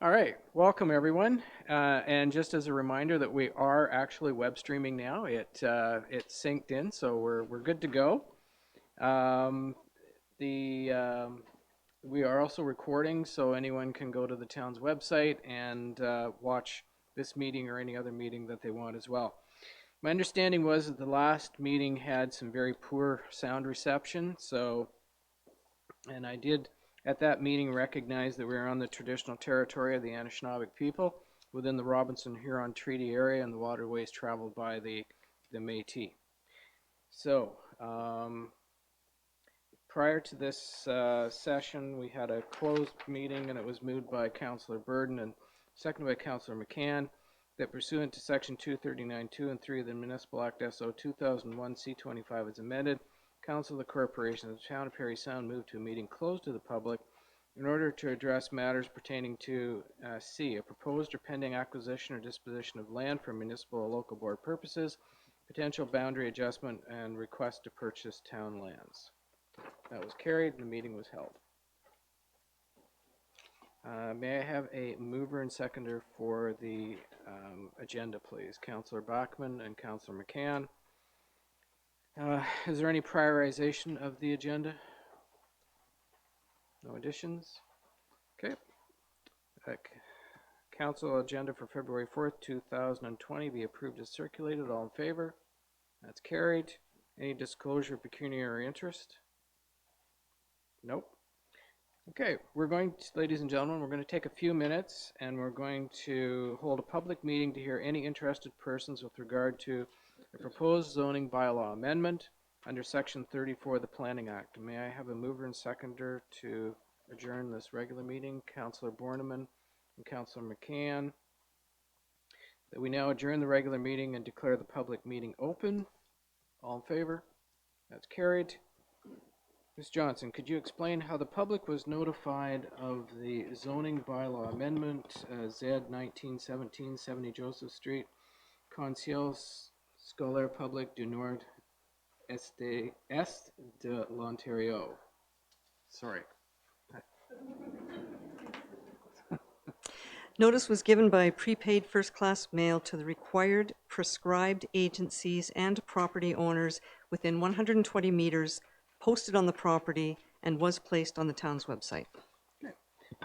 All right, welcome everyone. And just as a reminder that we are actually web streaming now. It's synced in, so we're good to go. Um, the We are also recording, so anyone can go to the town's website and watch this meeting or any other meeting that they want as well. My understanding was that the last meeting had some very poor sound reception, and I did at that meeting recognize that we are on the traditional territory of the Anishinaabe people within the Robinson-Huron Treaty area and the waterways traveled by the Métis. So, prior to this session, we had a closed meeting and it was moved by Councillor Burden and seconded by Councillor McCann that pursuant to Section 239(2) and 3 of the Municipal Act SO 2001 C25 as amended, Council of the Corporation of the Town of Parry Sound moved to a meeting closed to the public in order to address matters pertaining to C, a proposed or pending acquisition or disposition of land for municipal or local board purposes, potential boundary adjustment, and request to purchase town lands. That was carried and the meeting was held. May I have a mover and seconder for the agenda, please? Councillor Bachman and Councillor McCann. Is there any prioritization of the agenda? No additions? Okay. Council agenda for February 4th, 2020 be approved as circulated. All in favor? That's carried. Any disclosure of pecuniary interest? Nope. Okay, ladies and gentlemen, we're going to take a few minutes and we're going to hold a public meeting to hear any interested persons with regard to a proposed zoning bylaw amendment under Section 34 of the Planning Act. May I have a mover and seconder to adjourn this regular meeting? Councillor Borneman and Councillor McCann. That we now adjourn the regular meeting and declare the public meeting open. All in favor? That's carried. Ms. Johnson, could you explain how the public was notified of the zoning bylaw amendment, Z 1917 70 Joseph Street, Conseil Scolaire Public du Nord Est de l'Ontario? Sorry. Notice was given by prepaid first-class mail to the required prescribed agencies and property owners within 120 meters, posted on the property, and was placed on the town's website. Okay.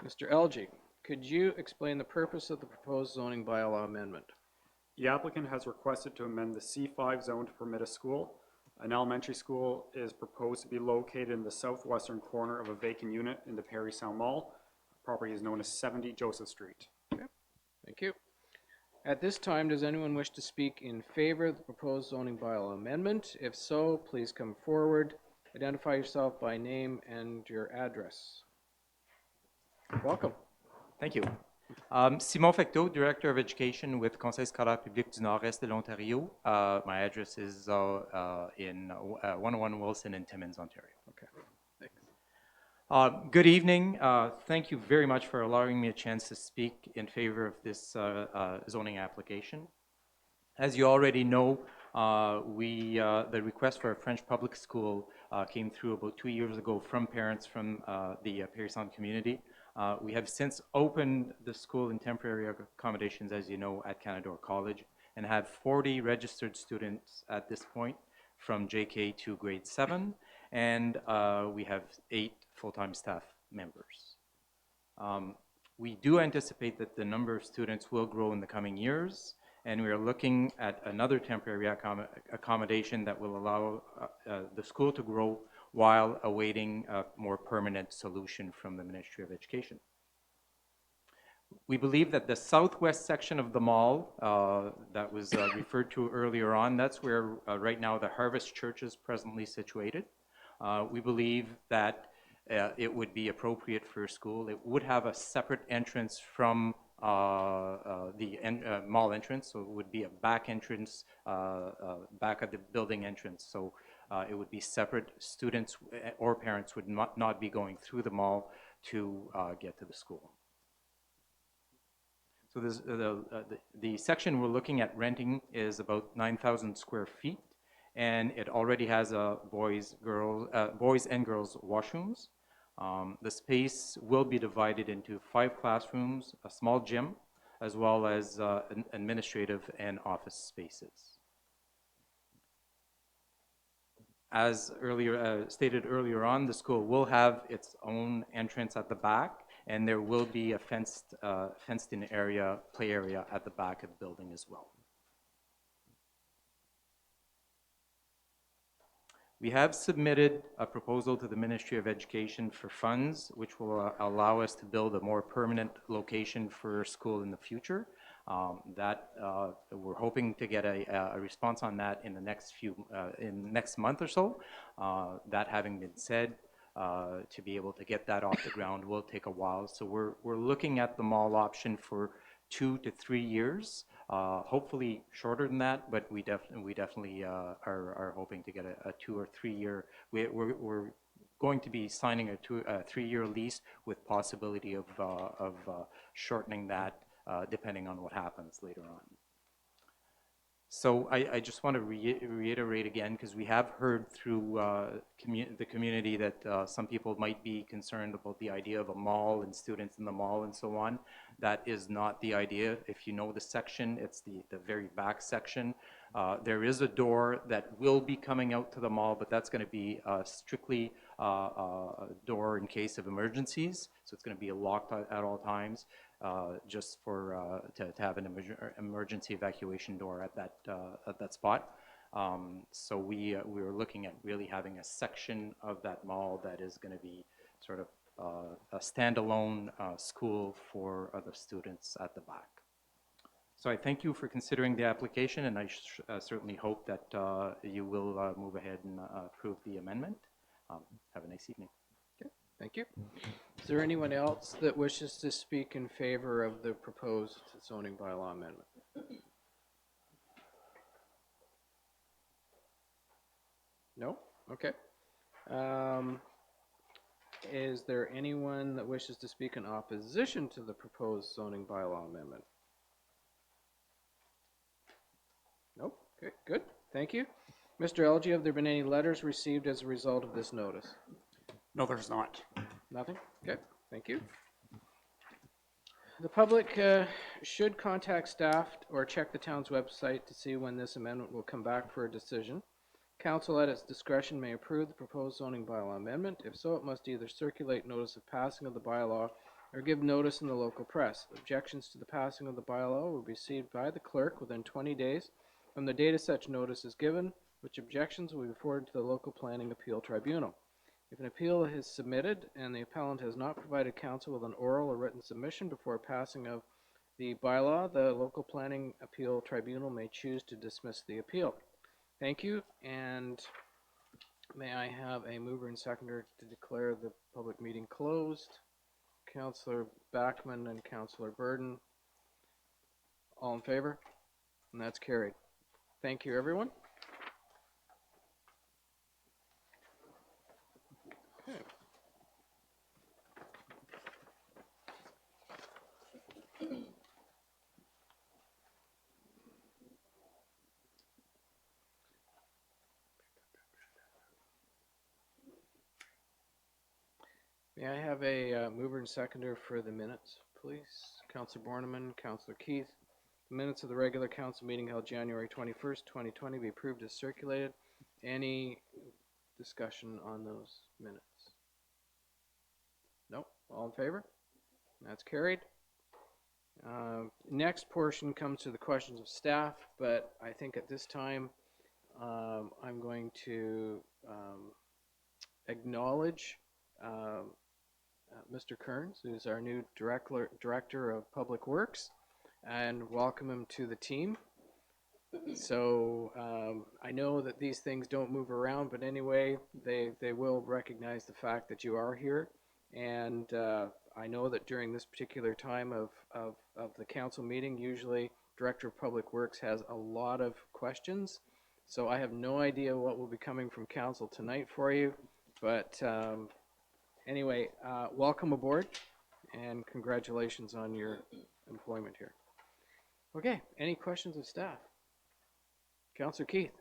Mr. Elgie, could you explain the purpose of the proposed zoning bylaw amendment? The applicant has requested to amend the C5 zone to permit a school. An elementary school is proposed to be located in the southwestern corner of a vacant unit in the Parry Sound Mall. The property is known as 70 Joseph Street. Okay. Thank you. At this time, does anyone wish to speak in favor of the proposed zoning bylaw amendment? If so, please come forward. Identify yourself by name and your address. Welcome. Thank you. Simon Fecteau, Director of Education with Conseil Scolaire Public du Nord-Est de l'Ontario. My address is in 101 Wilson in Timmins, Ontario. Okay, thanks. Good evening. Thank you very much for allowing me a chance to speak in favor of this zoning application. As you already know, the request for a French public school came through about 2 years ago from parents from the Parry Sound community. We have since opened the school in temporary accommodations, as you know, at Canadore College, and have 40 registered students at this point from JK to grade 7, and we have 8 full-time staff members. We do anticipate that the number of students will grow in the coming years, and we are looking at another temporary accommodation that will allow the school to grow while awaiting a more permanent solution from the Ministry of Education. We believe that the southwest section of the mall that was referred to earlier on, that's where right now the Harvest Church is presently situated. We believe that it would be appropriate for a school. It would have a separate entrance from the mall entrance, so it would be a back entrance, back of the building entrance. So it would be separate. Students or parents would not be going through the mall to get to the school. So this, the section we're looking at renting is about 9,000 square feet, and it already has a boys and girls washrooms. The space will be divided into 5 classrooms, a small gym, as well as administrative and office spaces. As stated earlier on, the school will have its own entrance at the back, and there will be a fenced-in area, play area at the back of the building as well. We have submitted a proposal to the Ministry of Education for funds, which will allow us to build a more permanent location for school in the future. We're hoping to get a response on that in the next month or so. That having been said, to be able to get that off the ground will take a while. So we're looking at the mall option for 2 to 3 years. Hopefully shorter than that, but we definitely are hoping to get a 2 or 3 year. We're going to be signing a 3-year lease with possibility of shortening that depending on what happens later on. So I just want to reiterate again, because we have heard through the community that some people might be concerned about the idea of a mall and students in the mall and so on. That is not the idea. If you know the section, it's the very back section. There is a door that will be coming out to the mall, but that's going to be strictly a door in case of emergencies. So it's going to be locked at all times, just for to have an emergency evacuation door at that spot. So we were looking at really having a section of that mall that is going to be sort of a standalone school for the students at the back. So I thank you for considering the application, and I certainly hope that you will move ahead and approve the amendment. Have a nice evening. Okay, thank you. Is there anyone else that wishes to speak in favor of the proposed zoning bylaw amendment? No? Okay. Is there anyone that wishes to speak in opposition to the proposed zoning bylaw amendment? Nope. Okay, good. Thank you. Mr. Elgie, have there been any letters received as a result of this notice? No, there's not. Nothing? Okay, thank you. The public should contact staff or check the town's website to see when this amendment will come back for a decision. Council at its discretion may approve the proposed zoning bylaw amendment. If so, it must either circulate notice of passing of the bylaw or give notice in the local press. Objections to the passing of the bylaw will be received by the clerk within 20 days from the date of such notice is given, which objections will be forwarded to the local planning appeal tribunal. If an appeal is submitted and the appellant has not provided council with an oral or written submission before passing of the bylaw, the local planning appeal tribunal may choose to dismiss the appeal. Thank you, and may I have a mover and seconder to declare the public meeting closed? Councillor Backman and Councillor Burden. All in favor? And that's carried. Thank you, everyone. Okay. May I have a mover and seconder for the minutes, please? Councillor Borneman, Councillor Keith. The minutes of the regular council meeting held January 21st, 2020 be approved as circulated. Any discussion on those minutes? Nope. All in favor? That's carried. Next portion comes to the questions of staff, but I think at this time I'm going to acknowledge Mr. Kearns, who's our new Director of Public Works, and welcome him to the team. So I know that these things don't move around, but anyway, they will recognize the fact that you are here. And I know that during this particular time of the council meeting, usually Director of Public Works has a lot of questions. So I have no idea what will be coming from council tonight for you. But anyway, welcome aboard and congratulations on your employment here. Okay, any questions of staff? Councillor Keith.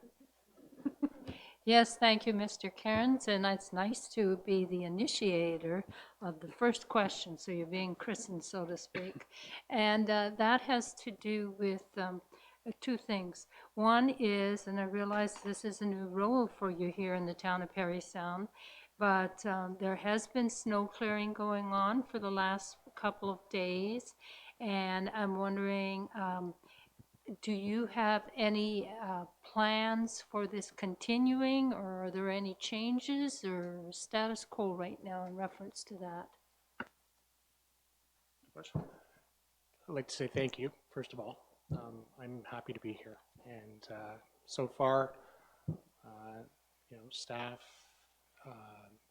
Yes, thank you, Mr. Cairns, and it's nice to be the initiator of the first question, so you're being christened, so to speak. And that has to do with two things. One is, and I realize this is a new role for you here in the town of Parry Sound, but there has been snow clearing going on for the last couple of days, and I'm wondering, do you have any plans for this continuing, or are there any changes or status quo right now in reference to that? I'd like to say thank you, first of all. I'm happy to be here. And so far, staff,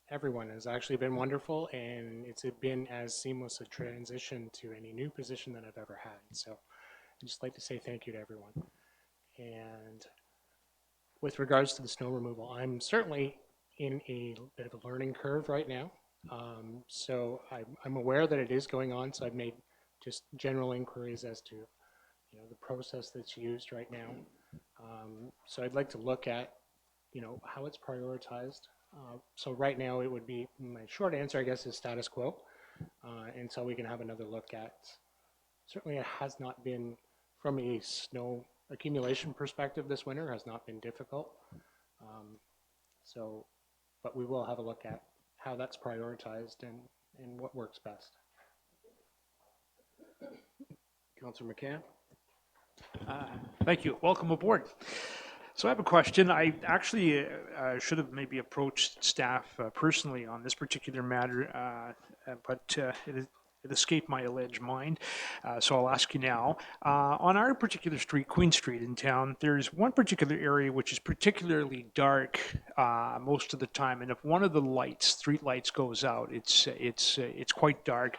everyone has actually been wonderful, and it's been as seamless a transition to any new position that I've ever had. So I'd just like to say thank you to everyone. And with regards to the snow removal, I'm certainly in a bit of a learning curve right now. So I'm aware that it is going on, so I've made just general inquiries as to the process that's used right now. So I'd like to look at how it's prioritized. So right now it would be, my short answer I guess is status quo until we can have another look at. Certainly it has not been, from a snow accumulation perspective this winter, has not been difficult. But we will have a look at how that's prioritized and what works best. Councillor McCann? Thank you. Welcome aboard. So I have a question. I actually should have maybe approached staff personally on this particular matter, but it escaped my alleged mind, so I'll ask you now. On our particular street, Queen Street in town, there's one particular area which is particularly dark most of the time, and if one of the street lights goes out, it's quite dark.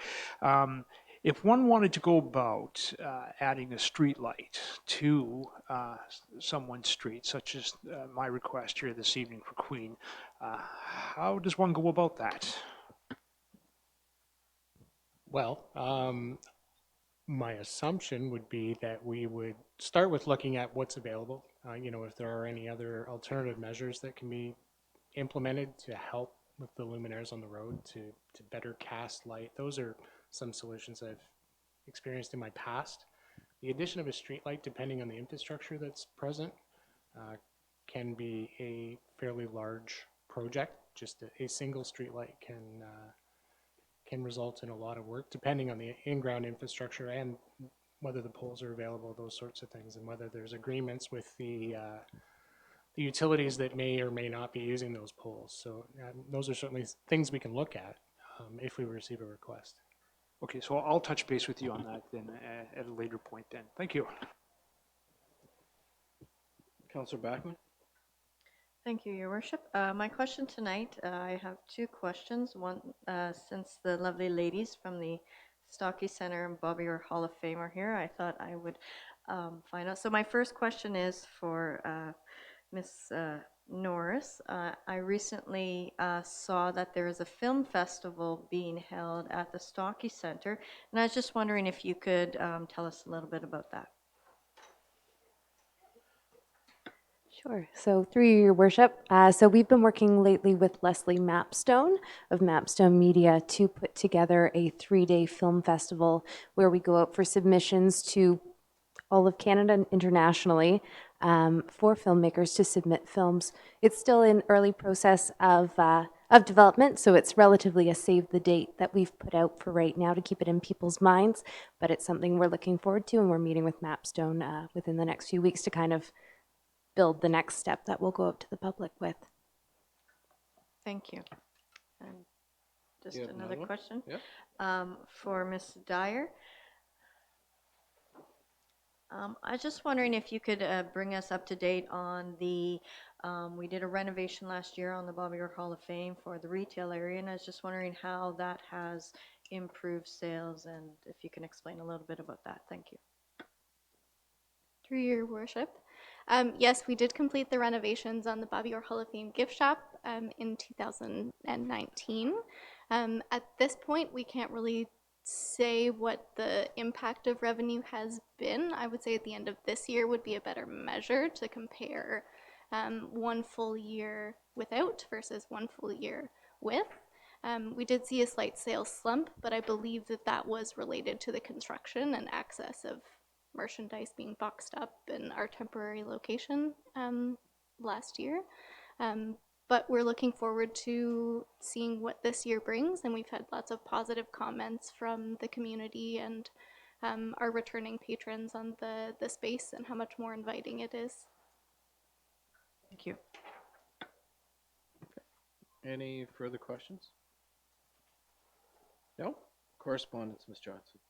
If one wanted to go about adding a street light to someone's street, such as my request here this evening for Queen, how does one go about that? Well, my assumption would be that we would start with looking at what's available. If there are any other alternative measures that can be implemented to help with the luminaires on the road to better cast light. Those are some solutions I've experienced in my past. The addition of a street light, depending on the infrastructure that's present, can be a fairly large project. Just a single street light can result in a lot of work, depending on the in-ground infrastructure and whether the poles are available, those sorts of things, and whether there's agreements with the utilities that may or may not be using those poles. So those are certainly things we can look at if we receive a request. Okay, so I'll touch base with you on that then at a later point then. Thank you. Councillor Backman? Thank you, Your Worship. My question tonight, I have two questions. One, since the lovely ladies from the Stocky Centre and Bobby Orr Hall of Fame are here, I thought I would find out. So my first question is for Ms. Norris. I recently saw that there is a film festival being held at the Stocky Centre, and I was just wondering if you could tell us a little bit about that. Sure. So through you, Your Worship, so we've been working lately with Leslie Mapstone of Mapstone Media to put together a 3-day film festival where we go out for submissions to all of Canada and internationally for filmmakers to submit films. It's still in early process of development, so it's relatively a save the date that we've put out for right now to keep it in people's minds, but it's something we're looking forward to, and we're meeting with Mapstone within the next few weeks to kind of build the next step that we'll go out to the public with. Thank you. And just You have another one? question Yep. for Ms. Dyer. I was just wondering if you could bring us up to date on the, we did a renovation last year on the Bobby Orr Hall of Fame for the retail area, and I was just wondering how that has improved sales, and if you can explain a little bit about that. Thank you. Through Your Worship. Yes, we did complete the renovations on the Bobby Orr Hall of Fame gift shop in 2019. At this point, we can't really say what the impact of revenue has been. I would say at the end of this year would be a better measure to compare 1 full year without versus 1 full year with. We did see a slight sales slump, but I believe that that was related to the construction and access of merchandise being boxed up in our temporary location last year. But we're looking forward to seeing what this year brings, and we've had lots of positive comments from the community and our returning patrons on the space and how much more inviting it is. Thank you. Any further questions? No? Correspondence, Ms. Johnson.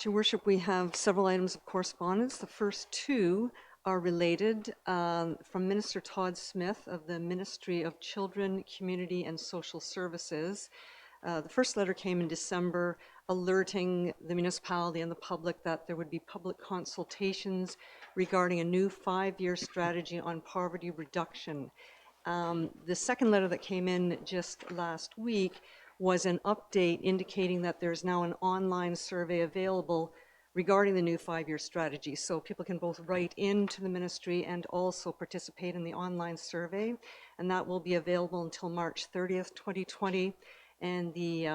Your Worship, we have several items of correspondence. The first two are related from Minister Todd Smith of the Ministry of Children, Community and Social Services. The first letter came in December alerting the municipality and the public that there would be public consultations regarding a new 5-year strategy on poverty reduction. The second letter that came in just last week was an update indicating that there's now an online survey available regarding the new 5-year strategy. So people can both write into the ministry and also participate in the online survey. And that will be available until March 30th, 2020. And the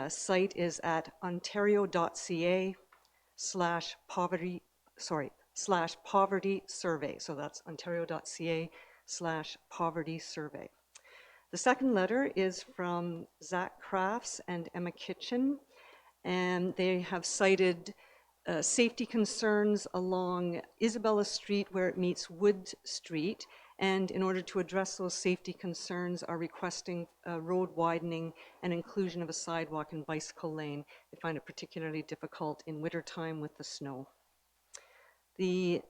site is at ontario.ca/poverty survey. So that's ontario.ca/poverty survey. The second letter is from Zach Crafts and Emma Kitchen, and they have cited safety concerns along Isabella Street where it meets Wood Street, and in order to address those safety concerns are requesting road widening and inclusion of a sidewalk and bicycle lane. They find it particularly difficult in wintertime with the snow. The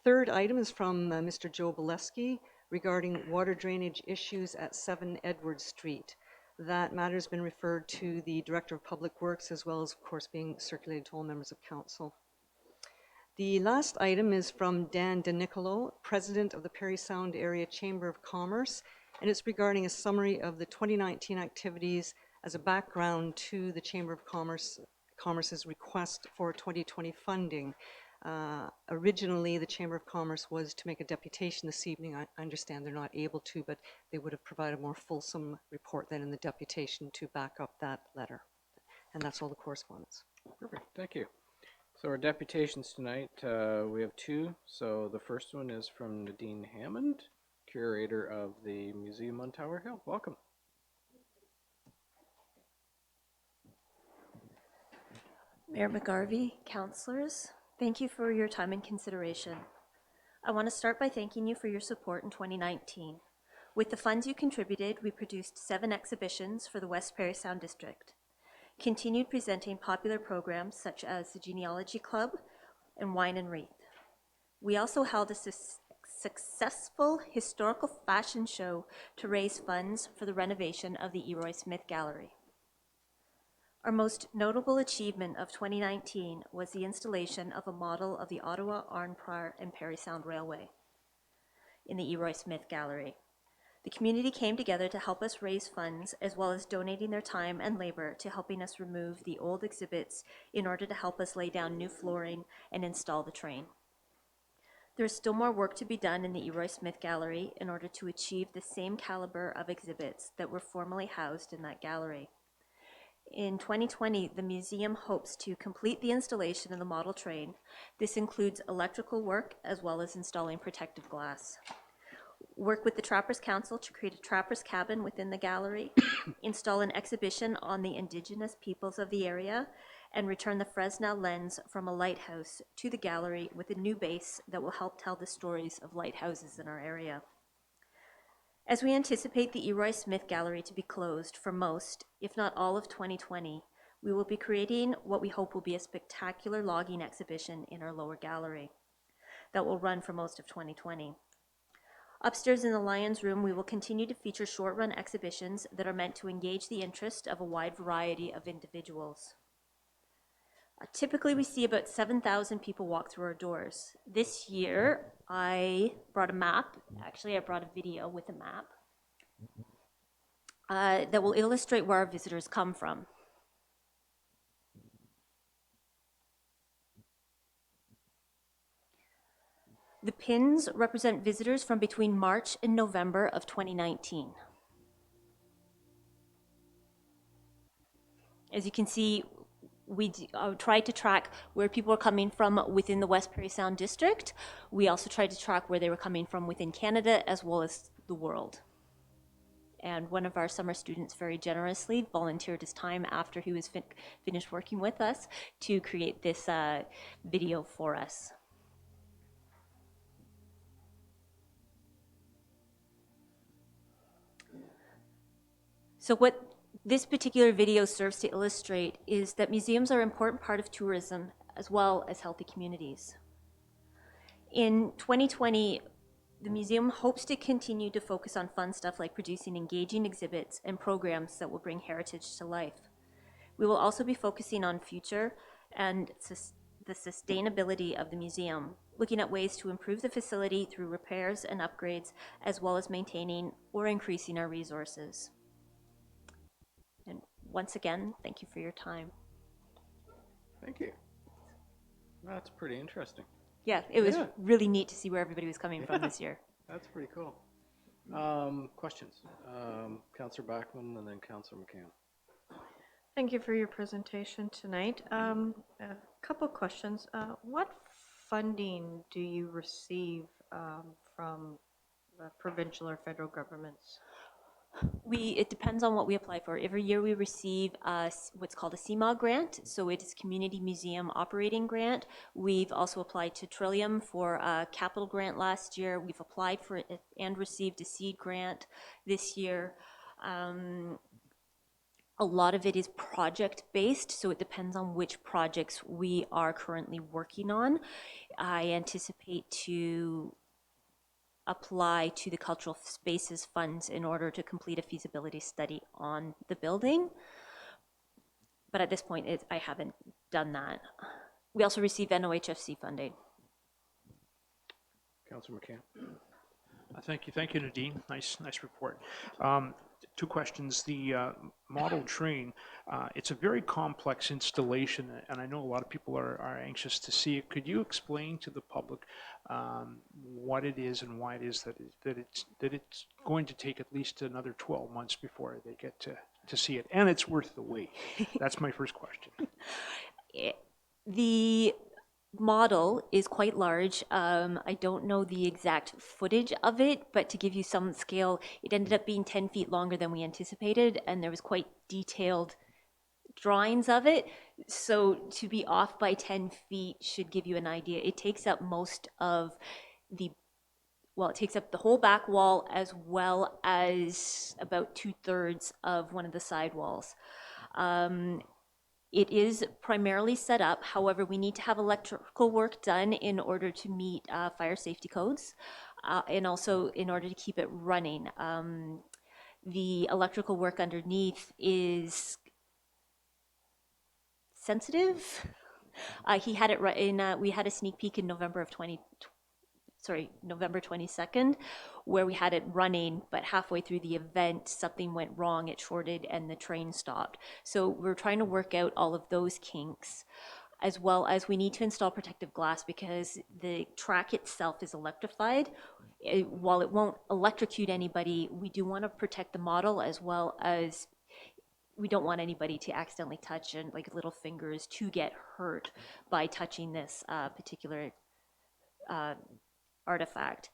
third item is from Mr. Joe Boleski regarding water drainage issues at 7 Edward Street. That matter has been referred to the Director of Public Works as well as, of course, being circulated to all members of council. The last item is from Dan DeNicolo, President of the Parry Sound Area Chamber of Commerce, and it's regarding a summary of the 2019 activities as a background to the Chamber of Commerce's request for 2020 funding. Originally, the Chamber of Commerce was to make a deputation this evening. I understand they're not able to, but they would have provided a more fulsome report then in the deputation to back up that letter. And that's all the correspondence. Perfect, thank you. So our deputations tonight, we have two. So the first one is from Nadine Hammond, curator of the Museum on Tower Hill. Welcome. Mayor McGarvey, councillors, thank you for your time and consideration. I want to start by thanking you for your support in 2019. With the funds you contributed, we produced 7 exhibitions for the West Parry Sound District, continued presenting popular programs such as the Genealogy Club and Wine and Wreath. We also held a successful historical fashion show to raise funds for the renovation of the Eroy Smith Gallery. Our most notable achievement of 2019 was the installation of a model of the Ottawa, Arnprior, and Parry Sound Railway in the Eroy Smith Gallery. The community came together to help us raise funds, as well as donating their time and labor to helping us remove the old exhibits in order to help us lay down new flooring and install the train. There is still more work to be done in the Eroy Smith Gallery in order to achieve the same caliber of exhibits that were formerly housed in that gallery. In 2020, the museum hopes to complete the installation of the model train. This includes electrical work as well as installing protective glass. Work with the Trappers Council to create a Trappers cabin within the gallery, install an exhibition on the Indigenous peoples of the area, and return the Fresnel lens from a lighthouse to the gallery with a new base that will help tell the stories of lighthouses in our area. As we anticipate the Eroy Smith Gallery to be closed for most, if not all of 2020, we will be creating what we hope will be a spectacular logging exhibition in our lower gallery that will run for most of 2020. Upstairs in the Lions Room, we will continue to feature short-run exhibitions that are meant to engage the interest of a wide variety of individuals. Typically, we see about 7,000 people walk through our doors. This year, I brought a map. Actually, I brought a video with a map. that will illustrate where our visitors come from. The pins represent visitors from between March and November of 2019. As you can see, we tried to track where people are coming from within the West Parry Sound District. We also tried to track where they were coming from within Canada as well as the world. And one of our summer students very generously volunteered his time after he was finished working with us to create this video for us. So what this particular video serves to illustrate is that museums are an important part of tourism as well as healthy communities. In 2020, the museum hopes to continue to focus on fun stuff like producing engaging exhibits and programs that will bring heritage to life. We will also be focusing on future and the sustainability of the museum, looking at ways to improve the facility through repairs and upgrades, as well as maintaining or increasing our resources. And once again, thank you for your time. Thank you. That's pretty interesting. Yeah, it was Yeah. really neat to see where everybody was coming from this year. That's pretty cool. Questions? Councillor Backman and then Councillor McCann. Thank you for your presentation tonight. A couple questions. What funding do you receive from the provincial or federal governments? It depends on what we apply for. Every year we receive what's called a CMOG grant, so it is Community Museum Operating Grant. We've also applied to Trillium for a capital grant last year. We've applied for it and received a seed grant this year. A lot of it is project-based, so it depends on which projects we are currently working on. I anticipate to apply to the Cultural Spaces Funds in order to complete a feasibility study on the building. But at this point, I haven't done that. We also receive NOHFC funding. Councillor McCann. Thank you, Nadine. Nice report. Two questions. The model train, it's a very complex installation, and I know a lot of people are anxious to see it. Could you explain to the public what it is and why it is that it's going to take at least another 12 months before they get to see it, and it's worth the wait? That's my first question. The model is quite large. I don't know the exact footage of it, but to give you some scale, it ended up being 10 feet longer than we anticipated, and there was quite detailed drawings of it. So to be off by 10 feet should give you an idea. It takes up most of it takes up the whole back wall as well as about 2/3 of one of the side walls. It is primarily set up. However, we need to have electrical work done in order to meet fire safety codes and also in order to keep it running. The electrical work underneath is sensitive. He had it right in, we had a sneak peek in November 22nd, where we had it running, but halfway through the event, something went wrong, it shorted, and the train stopped. So we're trying to work out all of those kinks, as well as we need to install protective glass because the track itself is electrified. While it won't electrocute anybody, we do want to protect the model, as well as we don't want anybody to accidentally touch and like little fingers to get hurt by touching this particular artifact.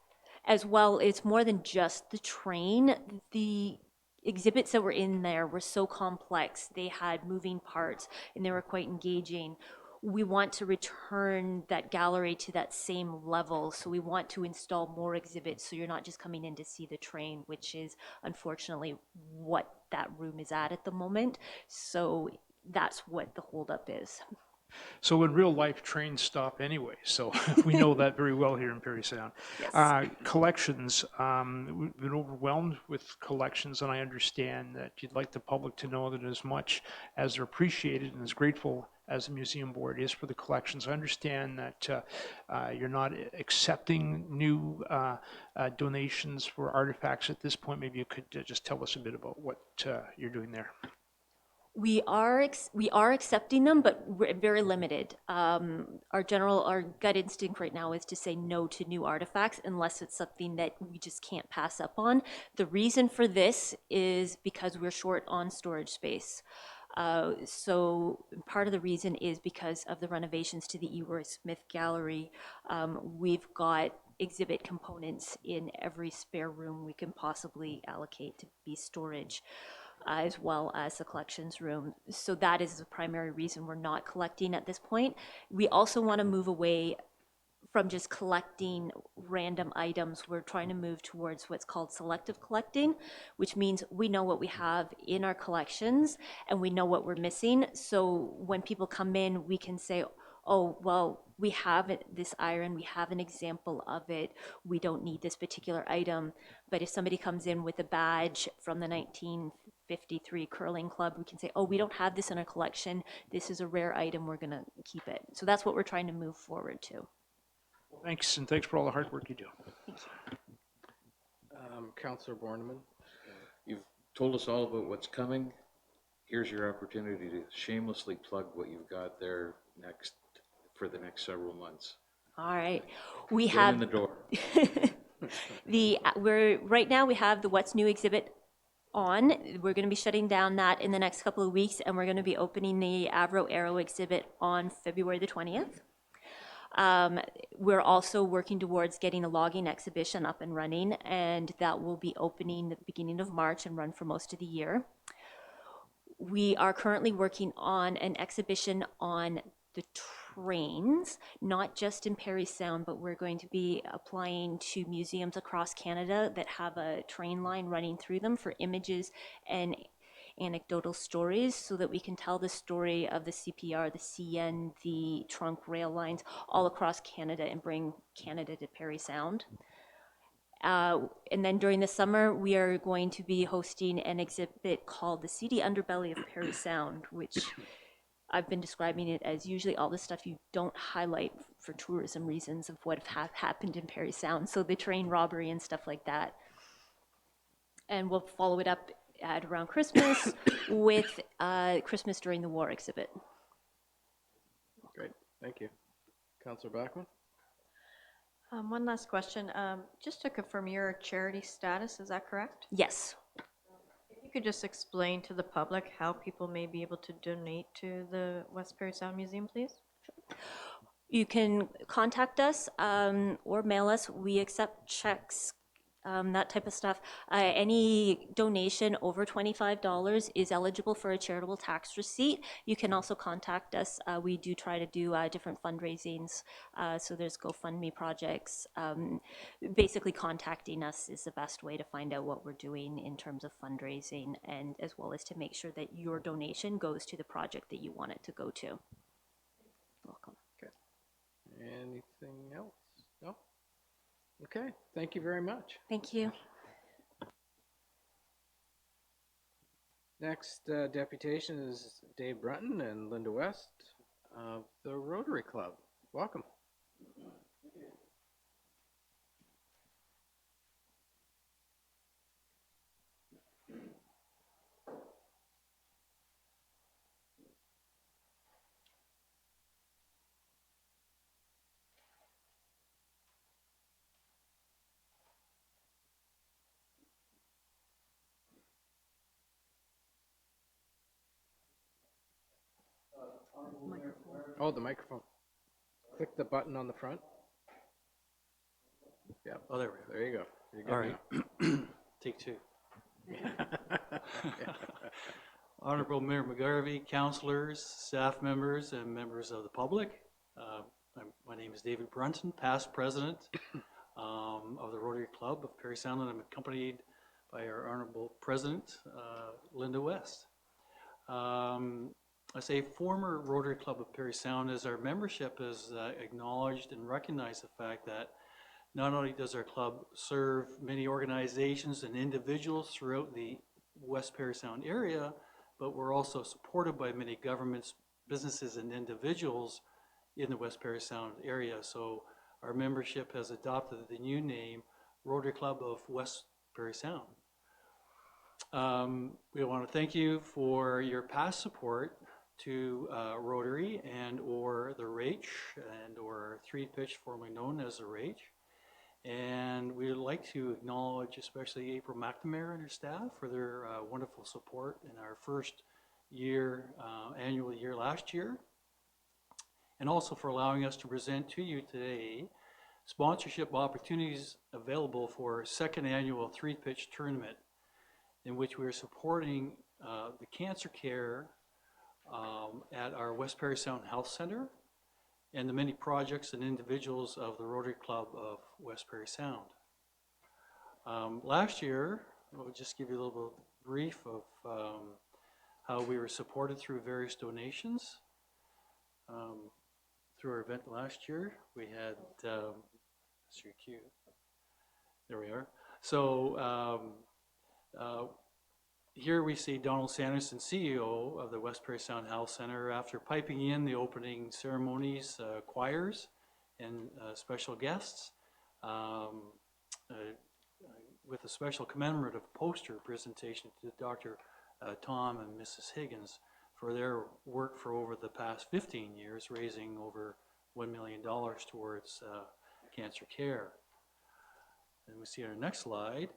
As well, it's more than just the train. The exhibits that were in there were so complex. They had moving parts and they were quite engaging. We want to return that gallery to that same level, so we want to install more exhibits so you're not just coming in to see the train, which is unfortunately what that room is at the moment. So that's what the holdup is. So in real life, trains stop anyway, so we know that very well here in Parry Sound. Yes. Collections, we've been overwhelmed with collections, and I understand that you'd like the public to know that as much as they're appreciated and as grateful as the museum board is for the collections, I understand that you're not accepting new donations for artifacts at this point. Maybe you could just tell us a bit about what you're doing there. We are accepting them, but we're very limited. Our gut instinct right now is to say no to new artifacts unless it's something that we just can't pass up on. The reason for this is because we're short on storage space. So part of the reason is because of the renovations to the Eroy Smith Gallery. We've got exhibit components in every spare room we can possibly allocate to be storage, as well as the collections room. So that is the primary reason we're not collecting at this point. We also want to move away from just collecting random items. We're trying to move towards what's called selective collecting, which means we know what we have in our collections and we know what we're missing. So when people come in, we can say, oh, well, we have this iron, we have an example of it, we don't need this particular item. But if somebody comes in with a badge from the 1953 curling club, we can say, oh, we don't have this in our collection, this is a rare item, we're gonna keep it. So that's what we're trying to move forward to. Thanks, and thanks for all the hard work you do. Councillor Borneman. You've told us all about what's coming. Here's your opportunity to shamelessly plug what you've got there next for the next several months. All right, we Get have in the door. right now we have the What's New exhibit on. We're going to be shutting down that in the next couple of weeks, and we're going to be opening the Avro Arrow exhibit on February the 20th. We're also working towards getting a logging exhibition up and running, and that will be opening at the beginning of March and run for most of the year. We are currently working on an exhibition on the trains, not just in Parry Sound, but we're going to be applying to museums across Canada that have a train line running through them for images and anecdotal stories, so that we can tell the story of the CPR, the CN, the trunk rail lines all across Canada and bring Canada to Parry Sound. And then during the summer, we are going to be hosting an exhibit called The Seedy Underbelly of Parry Sound, which I've been describing it as usually all the stuff you don't highlight for tourism reasons of what have happened in Parry Sound. So the train robbery and stuff like that. And we'll follow it up at around Christmas with Christmas During the War exhibit. Great, thank you. Councillor Blackman. One last question. Just to confirm your charity status, is that correct? Yes. If you could just explain to the public how people may be able to donate to the West Parry Sound Museum, please? You can contact us or mail us. We accept checks, that type of stuff. Any donation over $25 is eligible for a charitable tax receipt. You can also contact us. We do try to do different fundraisings. So there's GoFundMe projects. Basically contacting us is the best way to find out what we're doing in terms of fundraising, and as well as to make sure that your donation goes to the project that you want it to go to. Welcome. Anything else? No? Okay, thank you very much. Thank you. Next deputation is Dave Brunton and Linda West of the Rotary Club. Welcome. Oh, the microphone. Click the button on the front. Yeah. Oh, there we go. There you go. You're good All right. Take two. Honorable Mayor McGarvey, councilors, staff members, and members of the public. My name is David Brunton, past president of the Rotary Club of Parry Sound, and I'm accompanied by our honorable president, Linda West. I say former Rotary Club of Parry Sound, as our membership has acknowledged and recognized the fact that not only does our club serve many organizations and individuals throughout the West Parry Sound area, but we're also supported by many governments, businesses, and individuals in the West Parry Sound area. So our membership has adopted the new name Rotary Club of West Parry Sound. We want to thank you for your past support to Rotary and or the RAICH and or Three Pitch, formerly known as the RAICH. And we would like to acknowledge especially April McNamara and her staff for their wonderful support in our first year, annual year last year. And also for allowing us to present to you today sponsorship opportunities available for our second annual Three Pitch tournament, in which we are supporting the cancer care at our West Parry Sound Health Center and the many projects and individuals of the Rotary Club of West Parry Sound. Last year, I'll just give you a little brief of how we were supported through various donations. Through our event last year, we had, that's your cue. There we are. So here we see Donald Sanderson, CEO of the West Parry Sound Health Center, after piping in the opening ceremonies, choirs and special guests, with a special commemorative poster presentation to Dr. Tom and Mrs. Higgins for their work for over the past 15 years, raising over $1 million towards cancer care. And we see on our next slide,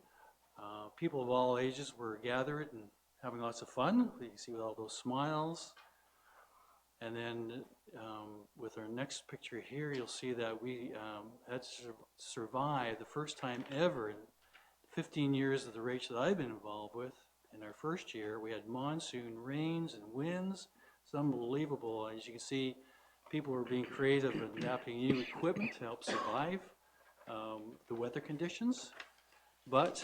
people of all ages were gathered and having lots of fun. You can see with all those smiles. And then with our next picture here, you'll see that we had survived the first time ever in 15 years of the race that I've been involved with. In our first year, we had monsoon rains and winds. It's unbelievable. As you can see, people were being creative and adapting new equipment to help survive the weather conditions. But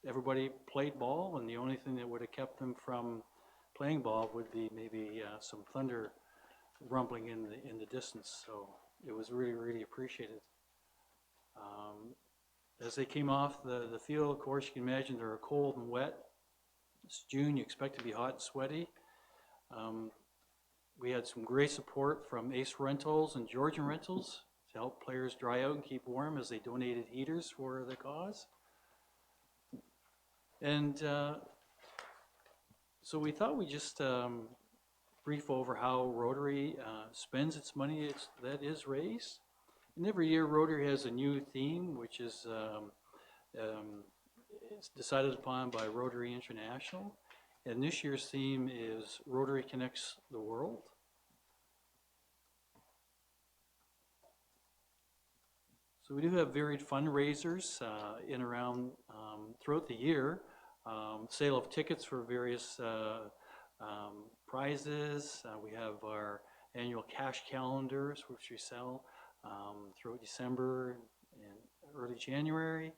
everybody played ball, and the only thing that would have kept them from playing ball would be maybe some thunder rumbling in the distance. So it was really, really appreciated. As they came off the field, of course, you can imagine they were cold and wet. It's June, you expect to be hot and sweaty. We had some great support from Ace Rentals and Georgian Rentals to help players dry out and keep warm as they donated heaters for the cause. And so we thought we'd just brief over how Rotary spends its money that is raised. And every year Rotary has a new theme, which is it's decided upon by Rotary International. And this year's theme is Rotary Connects the World. So we do have varied fundraisers in and around throughout the year. Sale of tickets for various prizes. We have our annual cash calendars, which we sell throughout December and early January.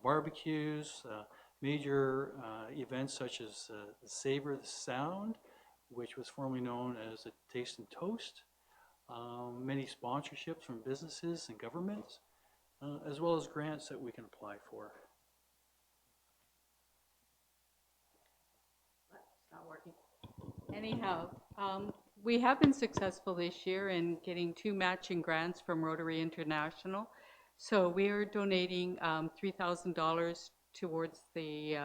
Barbecues, major events such as Savor the Sound, which was formerly known as a Taste and Toast. Many sponsorships from businesses and governments, as well as grants that we can apply for. It's not working. Anyhow, we have been successful this year in getting 2 matching grants from Rotary International. So we are donating $3,000 towards the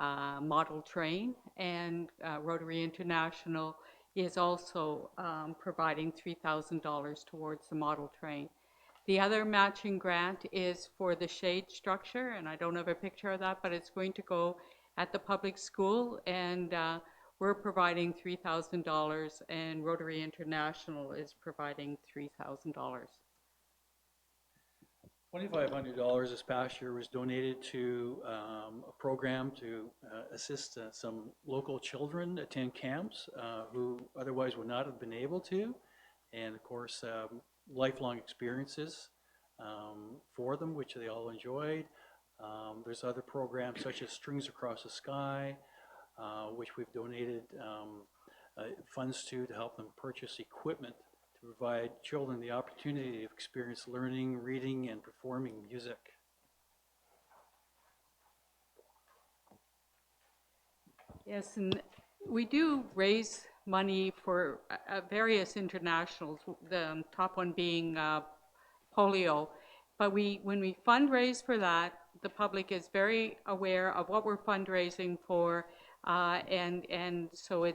model train, and Rotary International is also providing $3,000 towards the model train. The other matching grant is for the shade structure, and I don't have a picture of that, but it's going to go at the public school, and we're providing $3,000, and Rotary International is providing $3,000. $2,500 this past year was donated to a program to assist some local children attend camps who otherwise would not have been able to. And of course, lifelong experiences for them, which they all enjoyed. There's other programs such as Strings Across the Sky, which we've donated funds to help them purchase equipment to provide children the opportunity to experience learning, reading, and performing music. Yes, and we do raise money for various internationals, the top one being polio. But when we fundraise for that, the public is very aware of what we're fundraising for, and so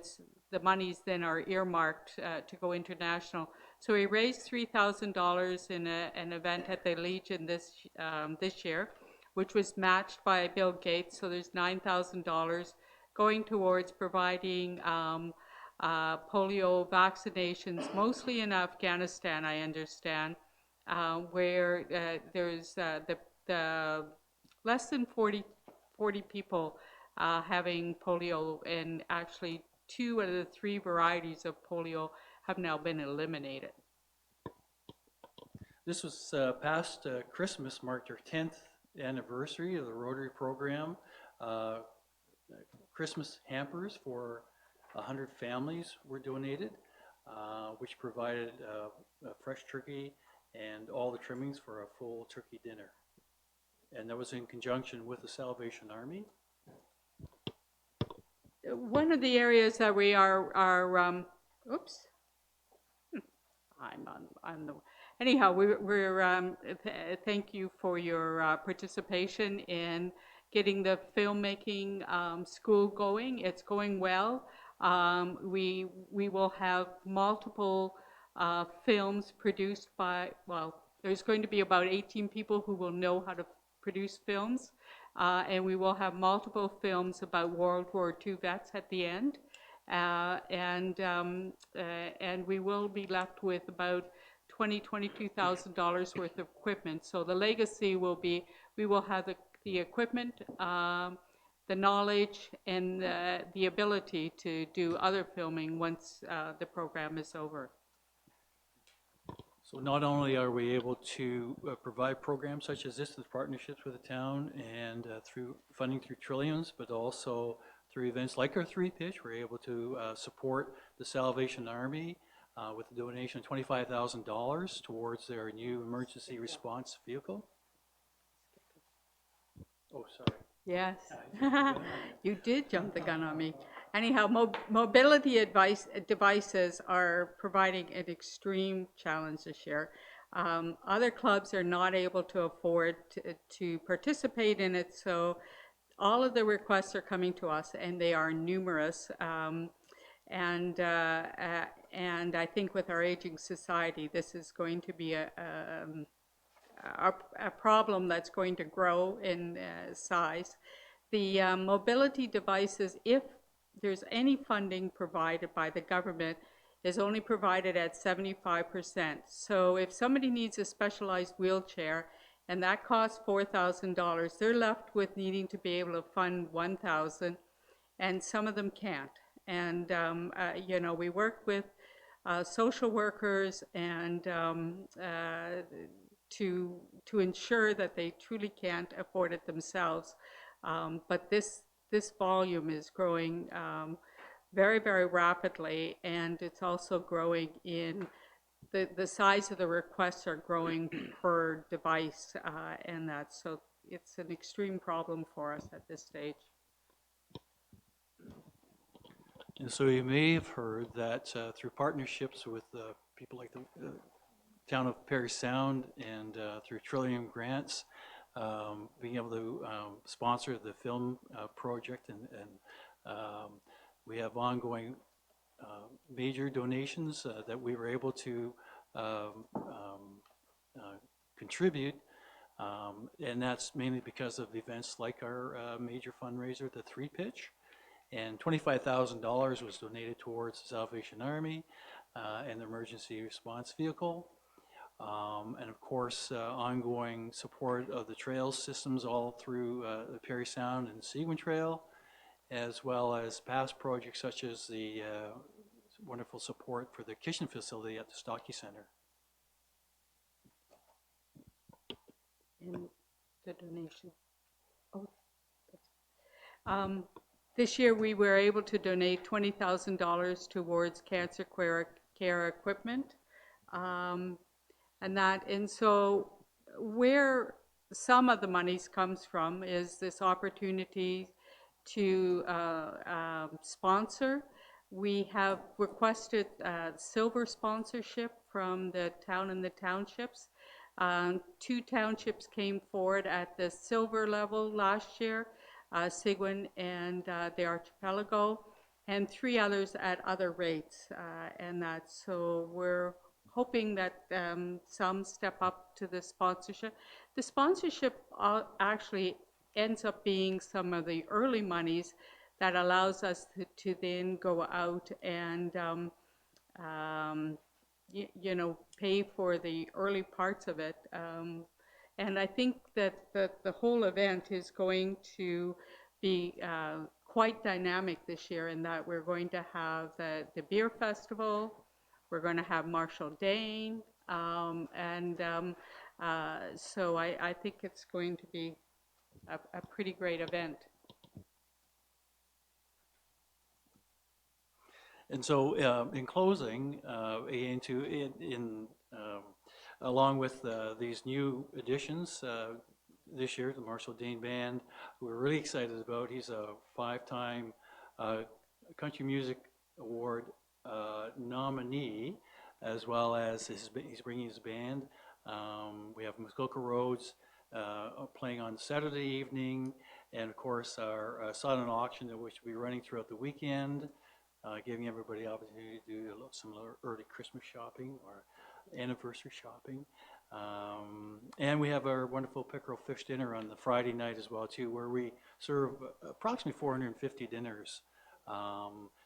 the monies then are earmarked to go international. So we raised $3,000 in an event at the Legion this year, which was matched by Bill Gates. So there's $9,000 going towards providing polio vaccinations, mostly in Afghanistan, I understand, where there's the less than 40 people having polio, and actually 2 out of the 3 varieties of polio have now been eliminated. This was past Christmas, marked our 10th anniversary of the Rotary program. Christmas hampers for 100 families were donated, which provided a fresh turkey and all the trimmings for a full turkey dinner. And that was in conjunction with the Salvation Army. One of the areas that we oops, I'm on the, anyhow, we're thank you for your participation in getting the filmmaking school going. It's going well. We will have multiple films produced by, well, there's going to be about 18 people who will know how to produce films, and we will have multiple films about World War II vets at the end. And we will be left with about $22,000 worth of equipment. So the legacy will be, we will have the equipment, the knowledge, and the ability to do other filming once the program is over. So not only are we able to provide programs such as this through partnerships with the town and through funding through Trilliums, but also through events like our 3-pitch, we're able to support the Salvation Army with a donation of $25,000 towards their new emergency response vehicle. Oh, sorry. Yes, you did jump the gun on me. Anyhow, mobility devices are providing an extreme challenge this year. Other clubs are not able to afford to participate in it, so all of the requests are coming to us, and they are numerous. And I think with our aging society, this is going to be a problem that's going to grow in size. The mobility devices, if there's any funding provided by the government, is only provided at 75%. So if somebody needs a specialized wheelchair and that costs $4,000, they're left with needing to be able to fund $1,000, and some of them can't. And you know, we work with social workers and to ensure that they truly can't afford it themselves. But this volume is growing very, very rapidly, and it's also growing in the size of the requests are growing per device, and that's, so it's an extreme problem for us at this stage. And so you may have heard that through partnerships with people like the town of Parry Sound and through Trillium grants, being able to sponsor the film project, and we have ongoing major donations that we were able to contribute, and that's mainly because of events like our major fundraiser, the 3-pitch. And $25,000 was donated towards the Salvation Army and the emergency response vehicle. And of course, ongoing support of the trail systems all through the Parry Sound and Seguin Trail, as well as past projects such as the wonderful support for the kitchen facility at the Stocky Center. In the donation. Oh, This year, we were able to donate $20,000 towards cancer care equipment. And so where some of the monies comes from is this opportunity to sponsor. We have requested silver sponsorship from the town and the townships. 2 townships came forward at the silver level last year, Seguin and the Archipelago, and 3 others at other rates. So we're hoping that some step up to the sponsorship. The sponsorship actually ends up being some of the early monies that allows us to then go out and pay for the early parts of it. And I think that the whole event is going to be quite dynamic this year, in that we're going to have the beer festival, we're going to have Marshall Dane, so I think it's going to be a pretty great event. And so, in closing, along with these new additions this year, the Marshall Dane Band, who we're really excited about. He's a 5-time Country Music Award nominee, as well as he's bringing his band. We have Muskoka Roads playing on Saturday evening, and of course our silent auction, which will be running throughout the weekend. Giving everybody the opportunity to do some early Christmas shopping or anniversary shopping. And we have our wonderful pickerel fish dinner on the Friday night as well too, where we serve approximately 450 dinners.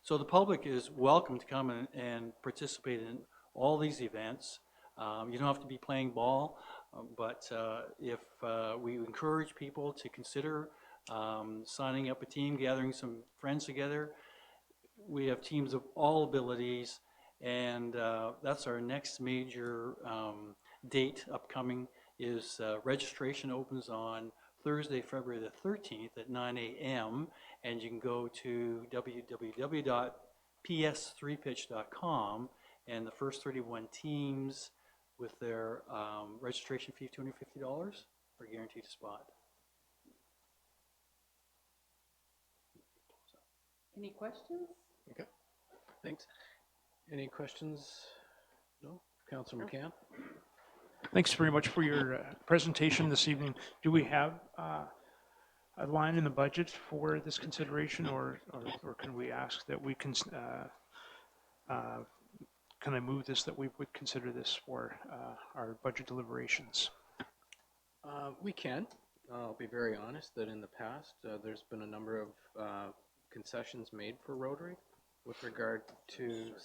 So the public is welcome to come and participate in all these events. You don't have to be playing ball, but if we encourage people to consider signing up a team, gathering some friends together. We have teams of all abilities, and that's our next major date upcoming is registration opens on Thursday, February the 13th at 9 a.m. and you can go to www.ps3pitch.com, and the first 31 teams with their registration fee of $250 are guaranteed a spot. Any questions? Okay, thanks. Any questions? No? Councillor McCann? Thanks very much for your presentation this evening. Do we have a line in the budget for this consideration, or can we ask that we can I move this, that we would consider this for our budget deliberations? We can. I'll be very honest that in the past, there's been a number of concessions made for Rotary with regard to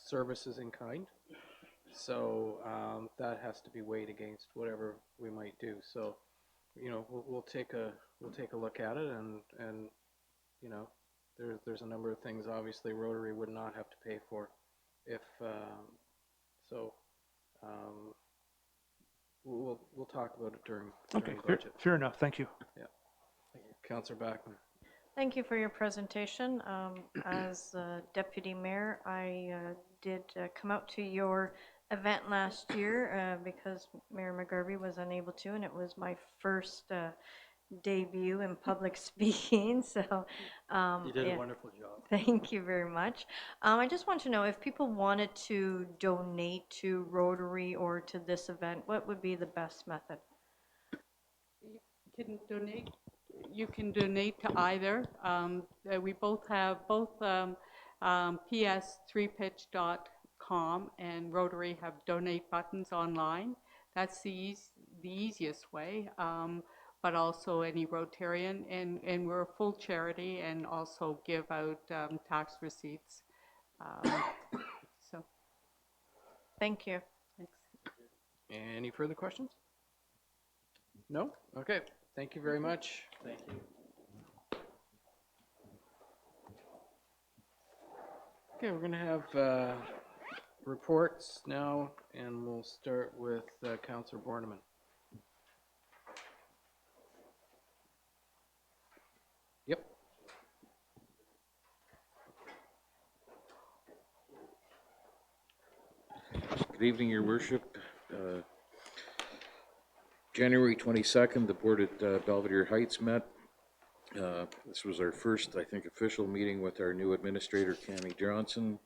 services in kind. So that has to be weighed against whatever we might do. So, we'll take a look at it, and there's a number of things obviously Rotary would not have to pay for, if we'll talk about it during budget. Fair enough. Thank you. Yeah. Thank you. Councillor Backman. Thank you for your presentation. As Deputy Mayor, I did come out to your event last year because Mayor McGarvey was unable to, and it was my first debut in public speaking. So You did a wonderful job. Thank you very much. I just want to know, if people wanted to donate to Rotary or to this event, what would be the best method? You can donate to either. We both have ps3pitch.com and Rotary have donate buttons online. That's the easiest way. But also any Rotarian, and we're a full charity and also give out tax receipts. So, thank you. Thanks. Any further questions? No? Okay. Thank you very much. Thank you. Okay, we're going to have reports now, and we'll start with Councillor Borneman. Yep. Good evening, Your Worship. January 22nd, the board at Belvedere Heights met. This was our first, I think, official meeting with our new administrator, Cammie Johnson.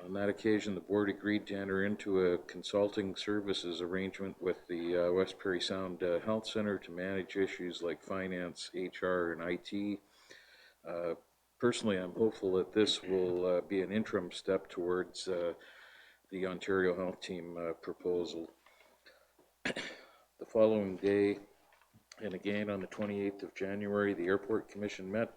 On that occasion, the board agreed to enter into a consulting services arrangement with the West Parry Sound Health Center to manage issues like finance, HR, and IT. Personally, I'm hopeful that this will be an interim step towards the Ontario Health Team proposal. The following day, and again on the 28th of January, the Airport Commission met.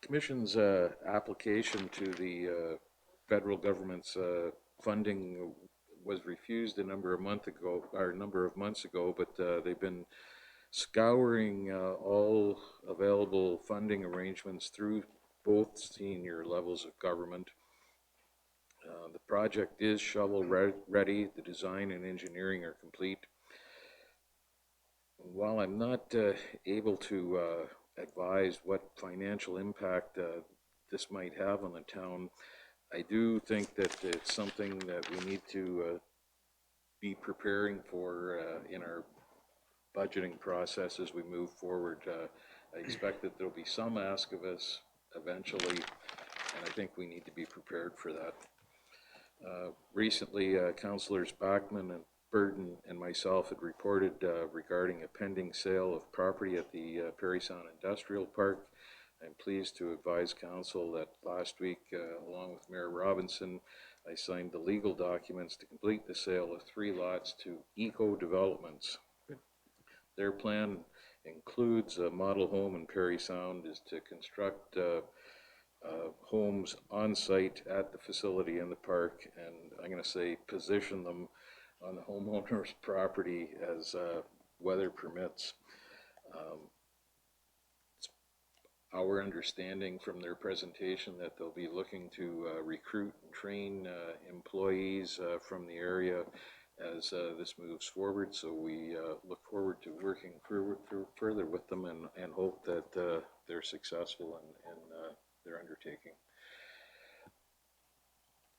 Commission's application to the federal government's funding was refused a number of months ago, but they've been scouring all available funding arrangements through both senior levels of government. The project is shovel ready. The design and engineering are complete. While I'm not able to advise what financial impact this might have on the town, I do think that it's something that we need to be preparing for in our budgeting process as we move forward. I expect that there'll be some ask of us eventually, and I think we need to be prepared for that. Recently, Councillors Bachman and Burton and myself had reported regarding a pending sale of property at the Parry Sound Industrial Park. I'm pleased to advise Council that last week, along with Mayor Robinson, I signed the legal documents to complete the sale of 3 lots to Eco Developments. Their plan includes a model home in Parry Sound is to construct homes on site at the facility in the park, and I'm going to say position them on the homeowner's property as weather permits. It's our understanding from their presentation that they'll be looking to recruit and train employees from the area as this moves forward, so we look forward to working further with them and hope that they're successful in their undertaking.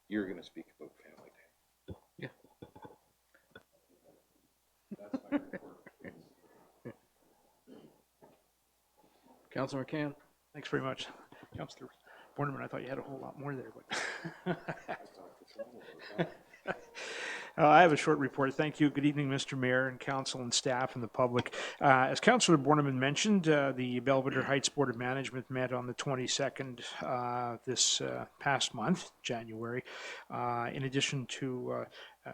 You're going to speak about Family Day. Yeah. That's my report. Councillor McCann. Thanks very much. Councillor Borneman, I thought you had a whole lot more there, but I have a short report. Thank you. Good evening, Mr. Mayor and Council and staff and the public. As Councillor Borneman mentioned, the Belvedere Heights Board of Management met on the 22nd this past month, January. In addition to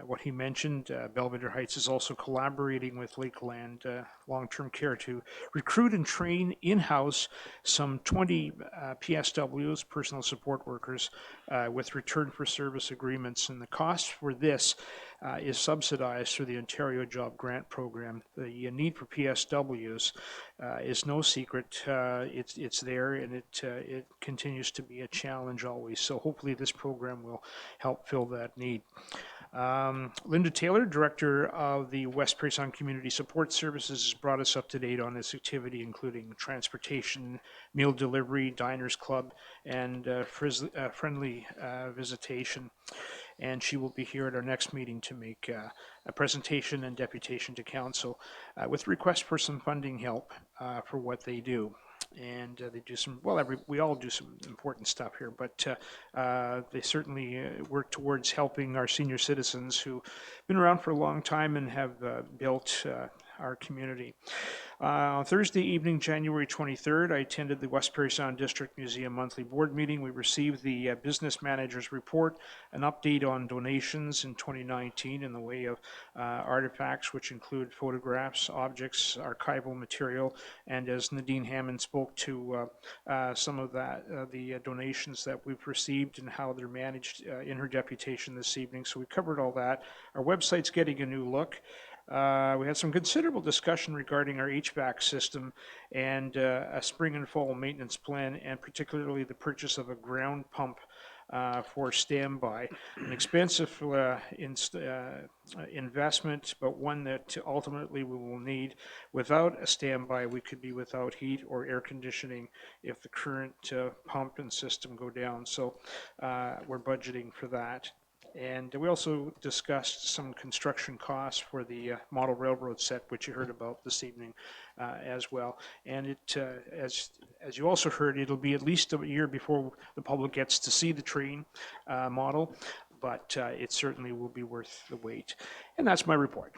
what he mentioned, Belvedere Heights is also collaborating with Lakeland Long-Term Care to recruit and train in-house some 20 PSWs, personal support workers, with return for service agreements. And the cost for this is subsidized through the Ontario Job Grant Program. The need for PSWs is no secret. It's there, and it continues to be a challenge always. So hopefully this program will help fill that need. Linda Taylor, Director of the West Parry Sound Community Support Services, has brought us up to date on this activity, including transportation, meal delivery, diners club, and friendly visitation. And she will be here at our next meeting to make a presentation and deputation to council with request for some funding help for what they do. And they do some, well, we all do some important stuff here, but they certainly work towards helping our senior citizens who've been around for a long time and have built our community. On Thursday evening, January 23rd, I attended the West Parry Sound District Museum monthly board meeting. We received the business manager's report, an update on donations in 2019 in the way of artifacts, which include photographs, objects, archival material, and as Nadine Hammond spoke to some of that, the donations that we've received and how they're managed in her deputation this evening. So we covered all that. Our website's getting a new look. We had some considerable discussion regarding our HVAC system and a spring and fall maintenance plan, and particularly the purchase of a ground pump for standby. An expensive investment, but one that ultimately we will need. Without a standby, we could be without heat or air conditioning if the current pump and system go down. So we're budgeting for that. And we also discussed some construction costs for the model railroad set, which you heard about this evening as well. And it, as you also heard, it'll be at least a year before the public gets to see the train model, but it certainly will be worth the wait. And that's my report.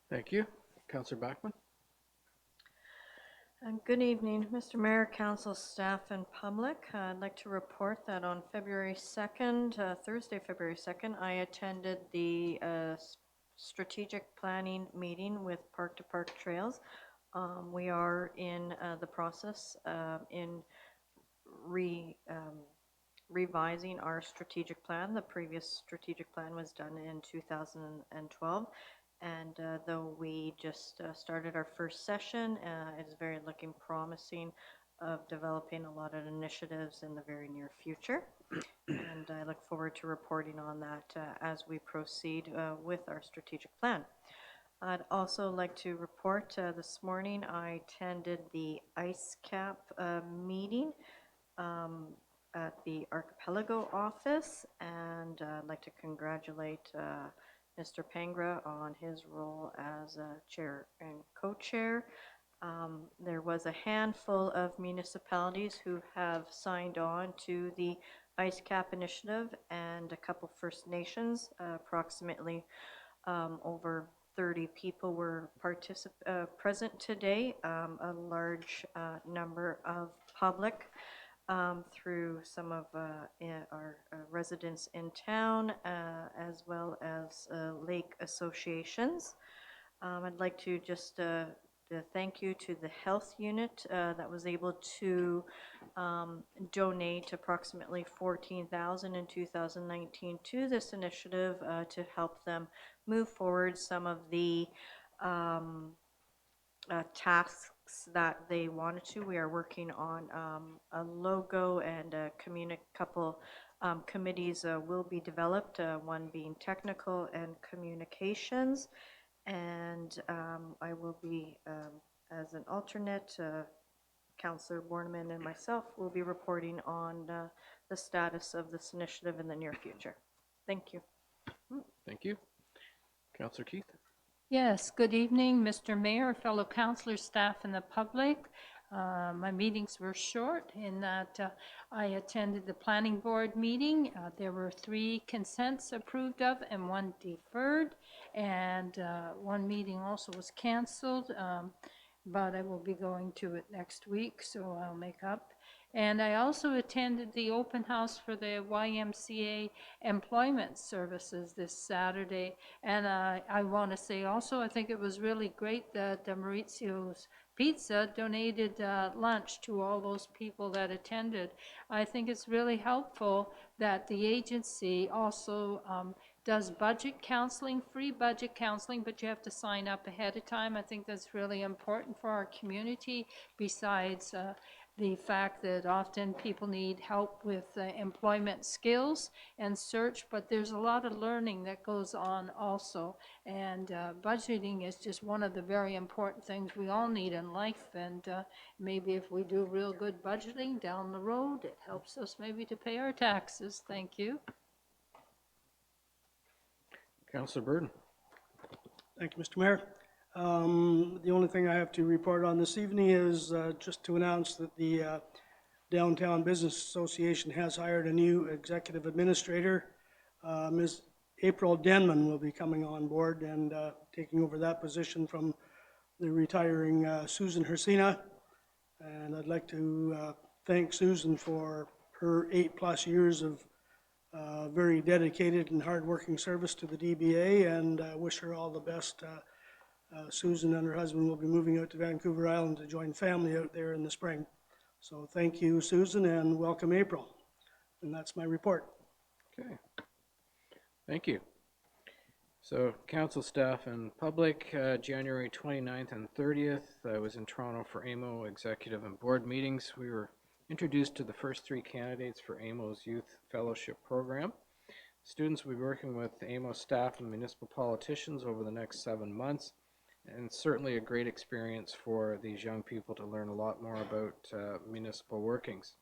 Thank you. Councillor Bachman? Good evening, Mr. Mayor, council, staff, and public. I'd like to report that on February 2nd, Thursday, February 2nd, I attended the strategic planning meeting with Park to Park Trails. We are in the process in revising our strategic plan. The previous strategic plan was done in 2012. And though we just started our first session, it is very looking promising of developing a lot of initiatives in the very near future. And I look forward to reporting on that as we proceed with our strategic plan. I'd also like to report this morning I attended the IceCap meeting at the Archipelago office, and I'd like to congratulate Mr. Pangra on his role as chair and co-chair. There was a handful of municipalities who have signed on to the IceCap initiative, and a couple First Nations, approximately over 30 people were present today, a large number of public through some of our residents in town, as well as lake associations. I'd like to just thank you to the health unit that was able to donate approximately $14,000 in 2019 to this initiative to help them move forward some of the tasks that they wanted to. We are working on a logo, and a couple committees will be developed, one being technical and communications. And I will be, as an alternate, Councillor Borneman and myself will be reporting on the status of this initiative in the near future. Thank you. Thank you. Councillor Keith? Yes, good evening, Mr. Mayor, fellow councillors, staff, and the public. My meetings were short in that I attended the planning board meeting. There were 3 consents approved of and 1 deferred, and 1 meeting also was canceled, but I will be going to it next week, so I'll make up. And I also attended the open house for the YMCA employment services this Saturday. And I want to say also, I think it was really great that Maurizio's Pizza donated lunch to all those people that attended. I think it's really helpful that the agency also does budget counseling, free budget counseling, but you have to sign up ahead of time. I think that's really important for our community, besides the fact that often people need help with employment skills and search, but there's a lot of learning that goes on also. And budgeting is just one of the very important things we all need in life. And maybe if we do real good budgeting down the road, it helps us maybe to pay our taxes. Thank you. Councillor Burden? Thank you, Mr. Mayor. The only thing I have to report on this evening is just to announce that the Downtown Business Association has hired a new executive administrator. Ms. April Denman will be coming on board and taking over that position from the retiring Susan Hersina. And I'd like to thank Susan for her 8+ years of very dedicated and hardworking service to the DBA, and wish her all the best. Susan and her husband will be moving out to Vancouver Island to join family out there in the spring. So thank you, Susan, and welcome, April. And that's my report. Okay. Thank you. So council, staff, and public, January 29th and 30th, I was in Toronto for AMO executive and board meetings. We were introduced to the first 3 candidates for AMO's Youth Fellowship Program. Students will be working with AMO staff and municipal politicians over the next 7 months, and certainly a great experience for these young people to learn a lot more about municipal workings.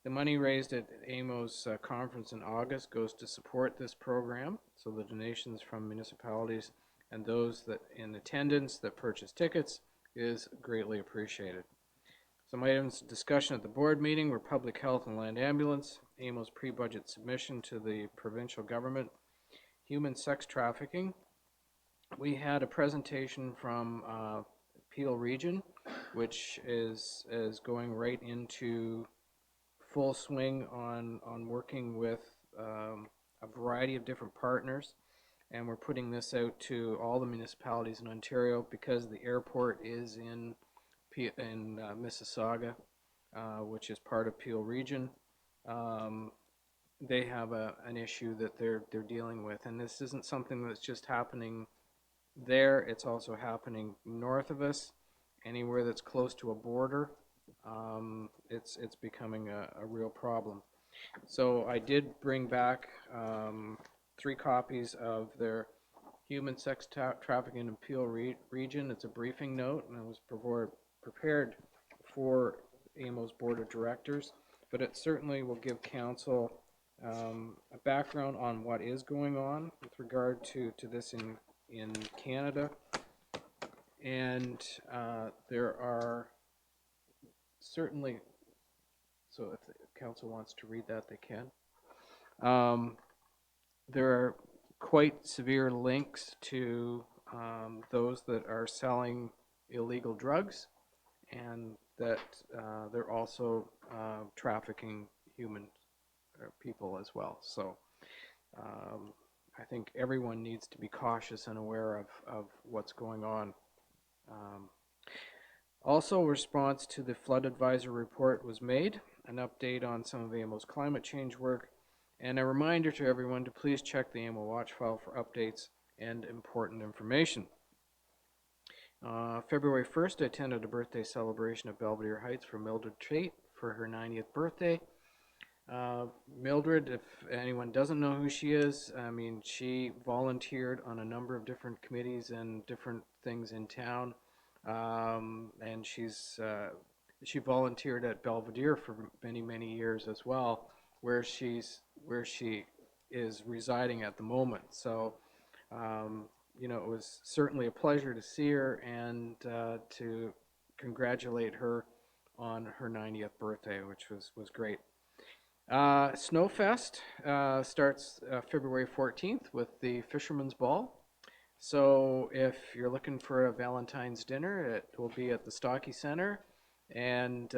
The money raised at AMO's conference in August goes to support this program, so the donations from municipalities and those that in attendance that purchase tickets is greatly appreciated. Some items of discussion at the board meeting were public health and land ambulance, AMO's pre-budget submission to the provincial government, human sex trafficking. We had a presentation from Peel Region, which is going right into full swing on working with a variety of different partners, and we're putting this out to all the municipalities in Ontario because the airport is in Mississauga, which is part of Peel Region. They have an issue that they're dealing with, and this isn't something that's just happening there. It's also happening north of us, anywhere that's close to a border. It's becoming a real problem. So I did bring back 3 copies of their human sex trafficking in Peel Region. It's a briefing note, and it was prepared for AMO's board of directors, but it certainly will give council a background on what is going on with regard to this in Canada. And there are certainly, so if the council wants to read that, they can. There are quite severe links to those that are selling illegal drugs, and that they're also trafficking human people as well. So I think everyone needs to be cautious and aware of what's going on. Also, a response to the flood advisor report was made, an update on some of AMO's climate change work, and a reminder to everyone to please check the AMO watch file for updates and important information. February 1st, I attended a birthday celebration at Belvedere Heights for Mildred Tate for her 90th birthday. Mildred, if anyone doesn't know who she is, I mean, she volunteered on a number of different committees and different things in town. And she volunteered at Belvedere for many years as well, where she is residing at the moment. So you know, it was certainly a pleasure to see her and to congratulate her on her 90th birthday, which was great. Snowfest starts February 14th with the Fisherman's Ball. So if you're looking for a Valentine's dinner, it will be at the Stocky Center, and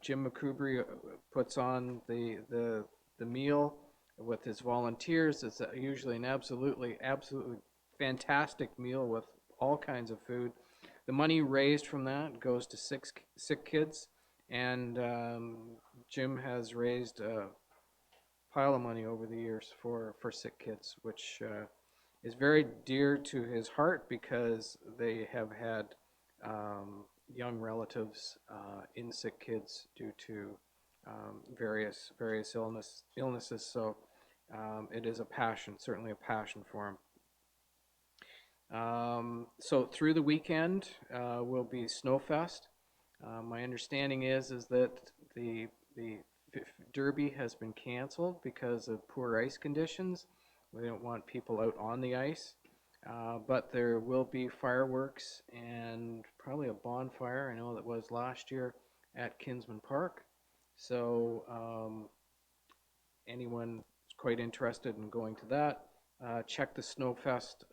Jim McCoubry puts on the meal with his volunteers. It's usually an absolutely fantastic meal with all kinds of food. The money raised from that goes to sick kids, and Jim has raised a pile of money over the years for sick kids, which is very dear to his heart because they have had young relatives in sick kids due to various illnesses. So it is a passion, certainly a passion for him. So through the weekend will be Snowfest. My understanding is that the Derby has been canceled because of poor ice conditions. We don't want people out on the ice, but there will be fireworks and probably a bonfire. I know that was last year at Kinsman Park. So anyone who's quite interested in going to that, check the Snowfest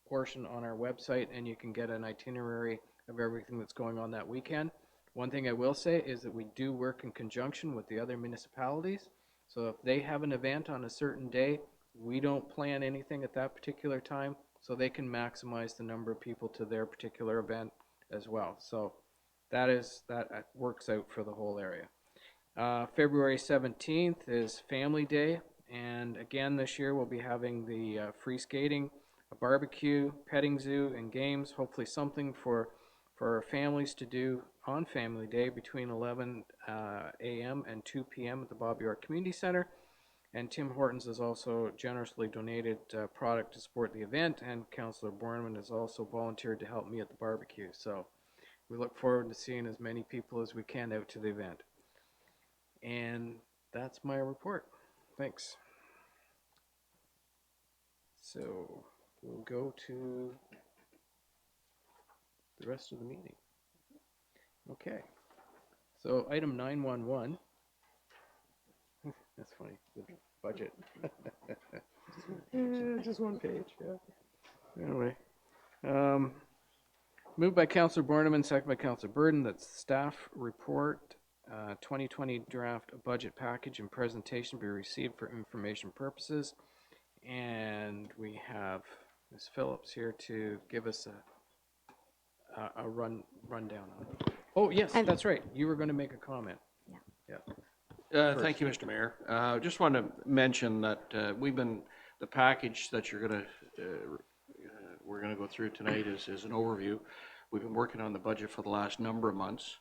portion on our website, and you can get an itinerary of everything that's going on that weekend. One thing I will say is that we do work in conjunction with the other municipalities. So if they have an event on a certain day, we don't plan anything at that particular time, so they can maximize the number of people to their particular event as well. So that works out for the whole area. February 17th is Family Day, and again this year we'll be having the free skating, a barbecue, petting zoo, and games. Hopefully something for for families to do on Family Day between 11 a.m. and 2 p.m. at the Bobby Orr Community Center. And Tim Hortons has also generously donated product to support the event, and Councillor Borneman has also volunteered to help me at the barbecue. So we look forward to seeing as many people as we can out to the event. And that's my report. Thanks. So we'll go to the rest of the meeting. Okay. So item 911. That's funny. The budget. Just one page. Yeah. Anyway, moved by Councillor Borneman, second by Councillor Burden, that staff report 2020 draft budget package and presentation be received for information purposes. And we have Ms. Phillips here to give us a rundown on it. Oh yes, that's right. You were going to make a comment. Yeah. Thank you, Mr. Mayor. Just want to mention that the package that we're going to go through tonight is an overview. We've been working on the budget for the last number of months.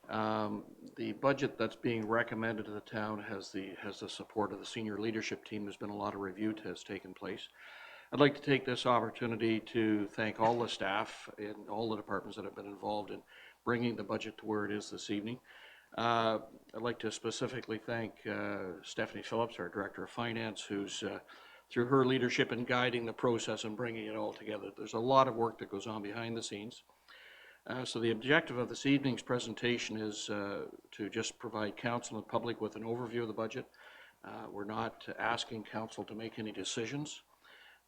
The budget that's being recommended to the town has the support of the senior leadership team. There's been a lot of review has taken place. I'd like to take this opportunity to thank all the staff in all the departments that have been involved in bringing the budget to where it is this evening. I'd like to specifically thank Stephanie Phillips, our Director of Finance, who's through her leadership in guiding the process and bringing it all together. There's a lot of work that goes on behind the scenes. So the objective of this evening's presentation is to just provide council and the public with an overview of the budget. We're not asking council to make any decisions.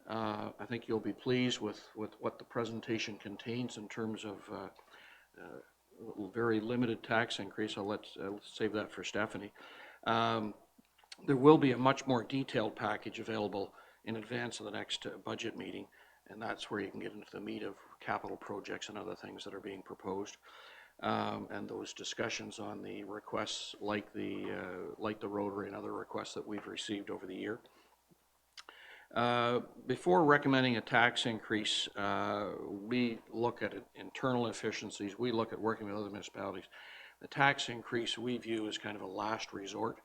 I think you'll be pleased with what the presentation contains in terms of very limited tax increase. I'll save that for Stephanie. There will be a much more detailed package available in advance of the next budget meeting, and that's where you can get into the meat of capital projects and other things that are being proposed, and those discussions on the requests like the Rotary and other requests that we've received over the year. Before recommending a tax increase, we look at internal efficiencies. We look at working with other municipalities. The tax increase we view as kind of a last resort.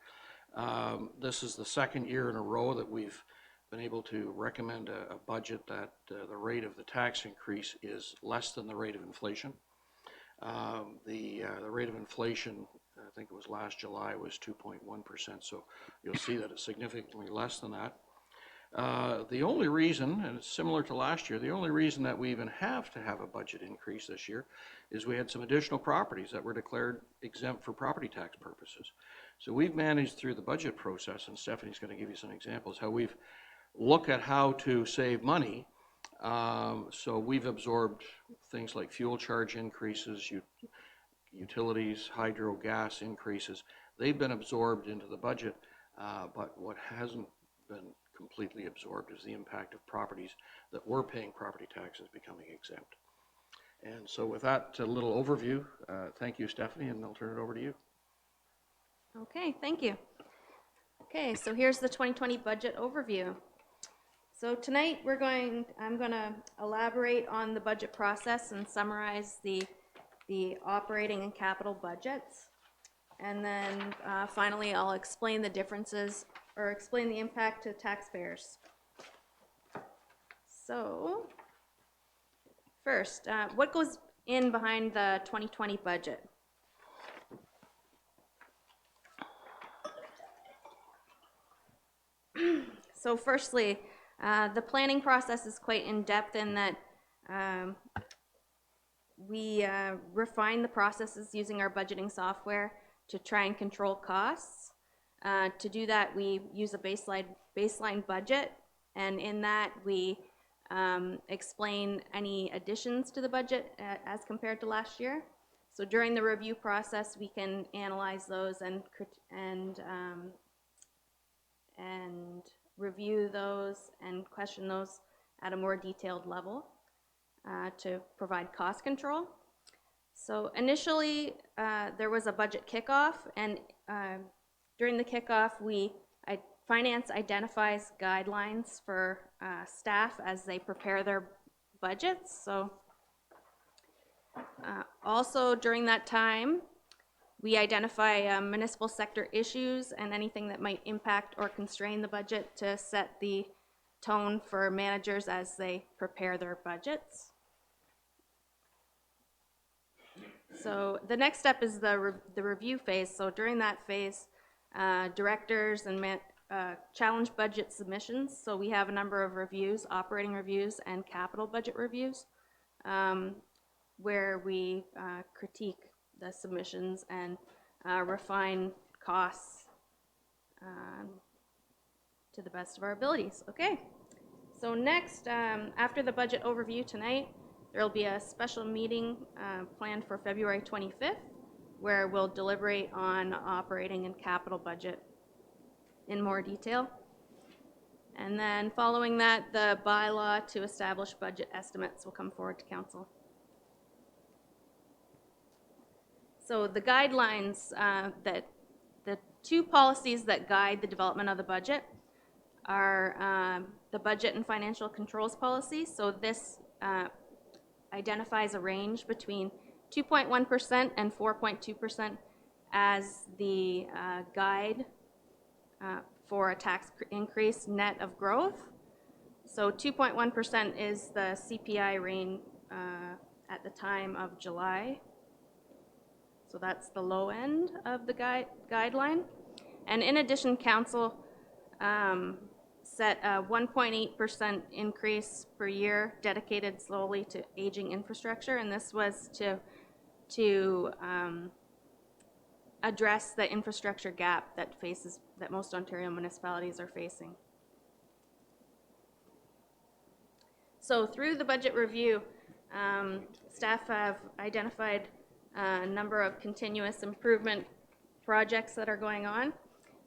This is the second year in a row that we've been able to recommend a budget that the rate of the tax increase is less than the rate of inflation. The rate of inflation, I think it was last July, was 2.1%, so you'll see that it's significantly less than that. The only reason, and it's similar to last year, the only reason that we even have to have a budget increase this year is we had some additional properties that were declared exempt for property tax purposes. So we've managed through the budget process, and Stephanie's going to give you some examples, how we've looked at how to save money. So we've absorbed things like fuel charge increases, utilities, hydro, gas increases. They've been absorbed into the budget, but what hasn't been completely absorbed is the impact of properties that were paying property taxes becoming exempt. And so with that little overview, thank you, Stephanie, and I'll turn it over to you. Okay, thank you. Okay, so here's the 2020 budget overview. So tonight I'm going to elaborate on the budget process and summarize the operating and capital budgets. And then finally, I'll explain the differences or explain the impact to taxpayers. So first, what goes in behind the 2020 budget? So firstly, the planning process is quite in-depth in that we refine the processes using our budgeting software to try and control costs. To do that, we use a baseline budget, and in that we explain any additions to the budget as compared to last year. So during the review process, we can analyze those and review those and question those at a more detailed level to provide cost control. So initially, there was a budget kickoff, and during the kickoff, Finance identifies guidelines for staff as they prepare their budgets. So Also, during that time, we identify municipal sector issues and anything that might impact or constrain the budget to set the tone for managers as they prepare their budgets. So the next step is the review phase. So during that phase, directors and challenge budget submissions. So we have a number of reviews, operating reviews and capital budget reviews, where we critique the submissions and refine costs to the best of our abilities. Okay, so next, after the budget overview tonight, there will be a special meeting planned for February 25th, where we'll deliberate on operating and capital budget in more detail. And then following that, the bylaw to establish budget estimates will come forward to council. So the guidelines, that the two policies that guide the development of the budget are the budget and financial controls policy. So this identifies a range between 2.1% and 4.2% as the guide for a tax increase net of growth. So 2.1% is the CPI rate at the time of July. So that's the low end of the guideline. And in addition, council set a 1.8% increase per year dedicated solely to aging infrastructure, and this was to address the infrastructure gap that most Ontario municipalities are facing. So through the budget review, staff have identified a number of continuous improvement projects that are going on.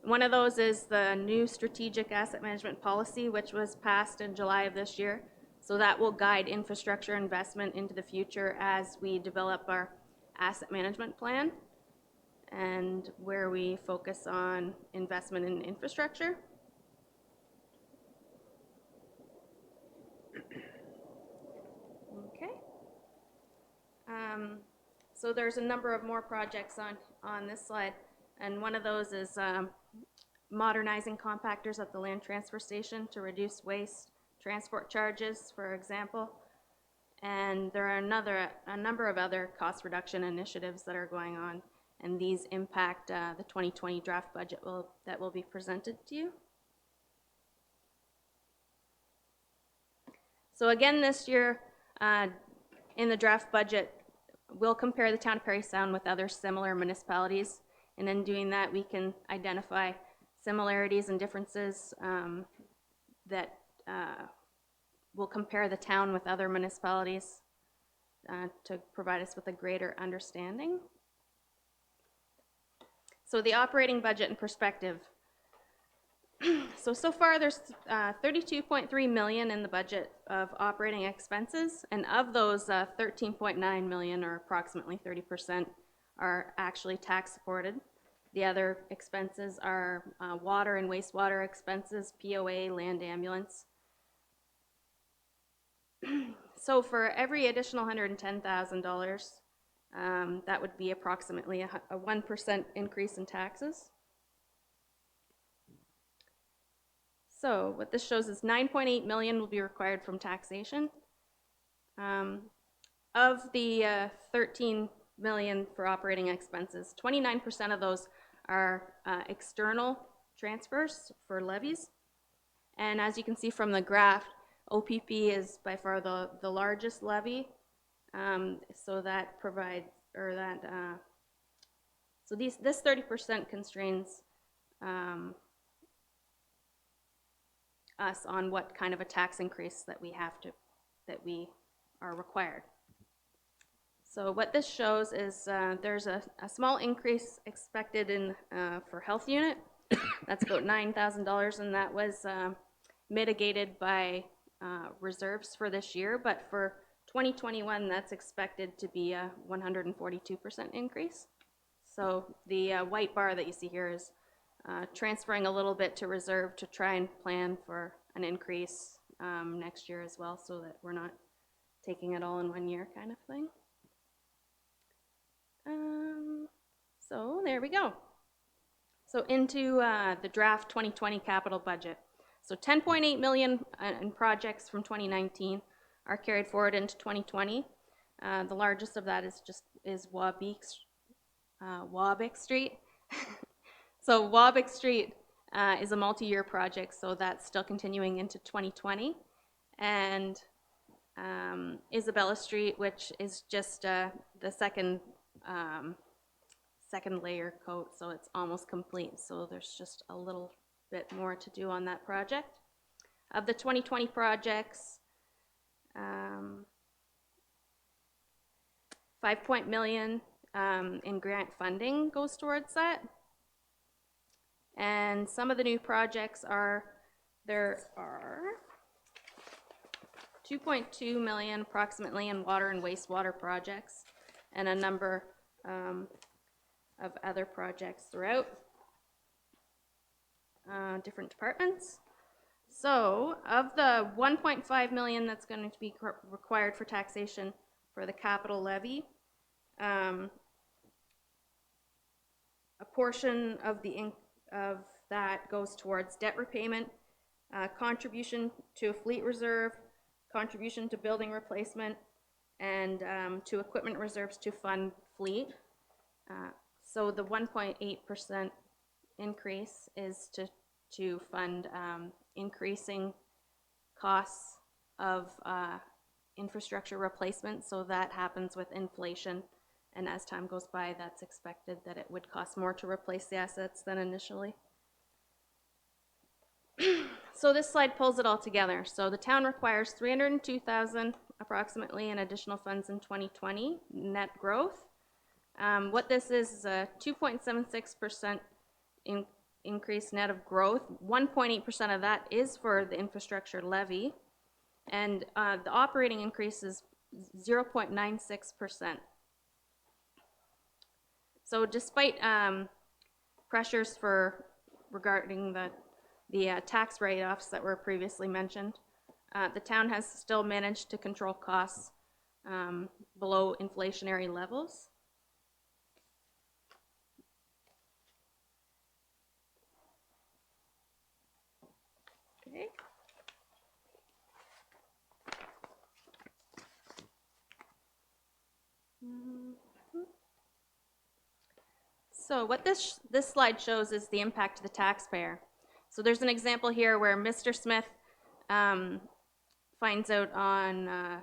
One of those is the new strategic asset management policy, which was passed in July of this year. So that will guide infrastructure investment into the future as we develop our asset management plan, and where we focus on investment in infrastructure. Okay. So there's a number of more projects on this slide, and one of those is modernizing compactors at the land transfer station to reduce waste transport charges, for example. And there are a number of other cost reduction initiatives that are going on, and these impact the 2020 draft budget that will be presented to you. So again, this year, in the draft budget, we'll compare the town of Parry Sound with other similar municipalities, and in doing that, we can identify similarities and differences that will compare the town with other municipalities to provide us with a greater understanding. So the operating budget in perspective. So far there's 32.3 million in the budget of operating expenses, and of those 13.9 million, or approximately 30%, are actually tax supported. The other expenses are water and wastewater expenses, POA, land ambulance. So for every additional $110,000, that would be approximately a 1% increase in taxes. So what this shows is 9.8 million will be required from taxation. Of the 13 million for operating expenses, 29% of those are external transfers for levies. And as you can see from the graph, OPP is by far the largest levy. So that provides, or that, so this 30% constrains us on what kind of a tax increase that we are required. So what this shows is there's a small increase expected in for health unit. That's about $9,000, and that was mitigated by reserves for this year. But for 2021, that's expected to be a 142% increase. So the white bar that you see here is transferring a little bit to reserve to try and plan for an increase next year as well, so that we're not taking it all in one year kind of thing. So there we go. So into the draft 2020 capital budget. So 10.8 million in projects from 2019 are carried forward into 2020. The largest of that is Wabick Street. So Wabick Street is a multi-year project, so that's still continuing into 2020. And Isabella Street, which is just the second layer coat, so it's almost complete. So there's just a little bit more to do on that project. Of the 2020 projects, 5 million in grant funding goes towards that. And some of the new projects there are 2.2 million approximately in water and wastewater projects, and a number of other projects throughout different departments. So of the 1.5 million that's going to be required for taxation for the capital levy, a portion of that goes towards debt repayment, contribution to a fleet reserve, contribution to building replacement, and to equipment reserves to fund fleet. So the 1.8% increase is to fund increasing costs of infrastructure replacement. So that happens with inflation, and as time goes by, that's expected that it would cost more to replace the assets than initially. So this slide pulls it all together. So the town requires $302,000 approximately in additional funds in 2020 net growth. What this is a 2.76% increase net of growth. 1.8% of that is for the infrastructure levy, and the operating increase is 0.96%. So despite pressures regarding the tax write-offs that were previously mentioned, the town has still managed to control costs below inflationary levels. Okay. So what this slide shows is the impact to the taxpayer. So there's an example here where Mr. Smith finds out on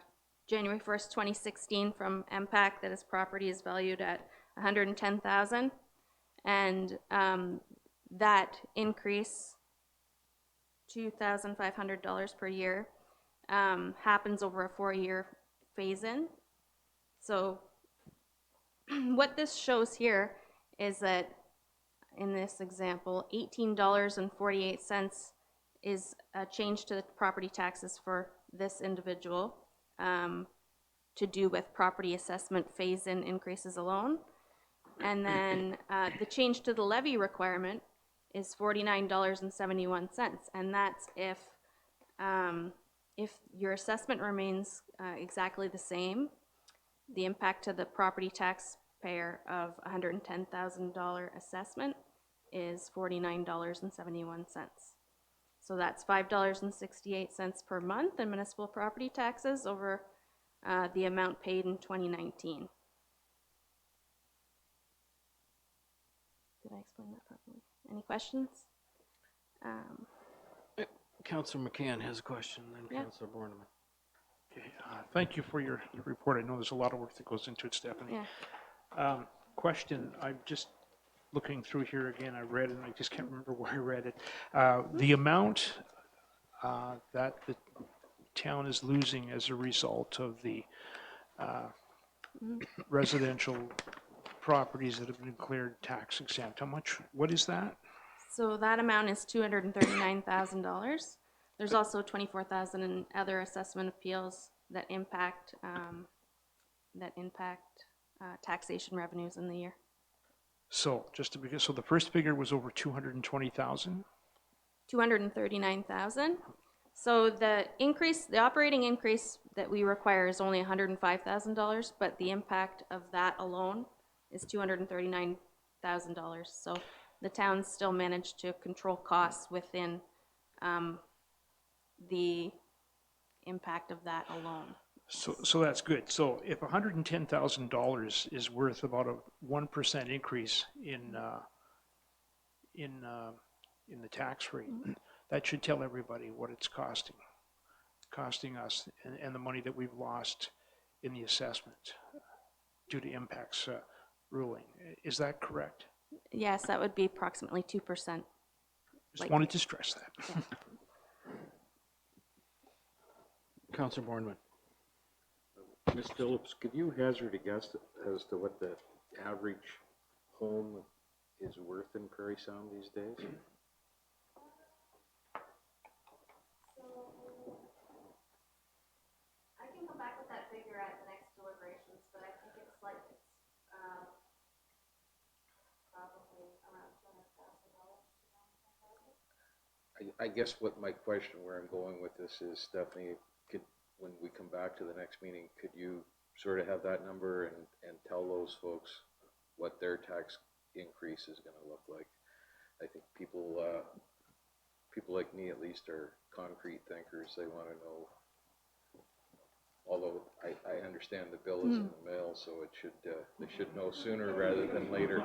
January 1st, 2016 from MPAC that his property is valued at $110,000, and that increase, $2,500 per year, happens over a 4-year phase-in. So what this shows here is that in this example, $18.48 is a change to the property taxes for this individual to do with property assessment phase-in increases alone. And then the change to the levy requirement is $49.71, and that's if your assessment remains exactly the same, the impact to the property taxpayer of $110,000 assessment is $49.71. So that's $5.68 per month in municipal property taxes over the amount paid in 2019. Did I explain that properly? Any questions? Councillor McCann has a question, then Yeah. Councillor Borneman. Okay, thank you for your report. I know there's a lot of work that goes into it, Stephanie. Yeah. Question, I'm just looking through here again. I read it and I just can't remember where I read it. The amount that the town is losing as a result of the residential properties that have been declared tax exempt, what is that? So that amount is $239,000. There's also $24,000 in other assessment appeals that impact taxation revenues in the year. So just to begin, so the first figure was over 220,000. 239,000. So the operating increase that we require is only $105,000, but the impact of that alone is $239,000. So the town still managed to control costs within the impact of that alone. So that's good. So if $110,000 is worth about a 1% increase in the tax rate, that should tell everybody what it's costing us, and the money that we've lost in the assessment due to impacts ruling. Is that correct? Yes, that would be approximately 2%. Just wanted to stress that. Yeah. Councillor Bourneman. Ms. Phillips, could you hazard a guess as to what the average home is worth in Parry Sound these days? I can come back with that figure at the next deliberations, but I think it's like probably around $200,000. I guess what my question, where I'm going with this is, Stephanie, when we come back to the next meeting, could you sort of have that number and tell those folks what their tax increase is going to look like? I think people like me at least are concrete thinkers. They want to know. Although I understand the bill is in the mail, so it should they should know sooner rather than later.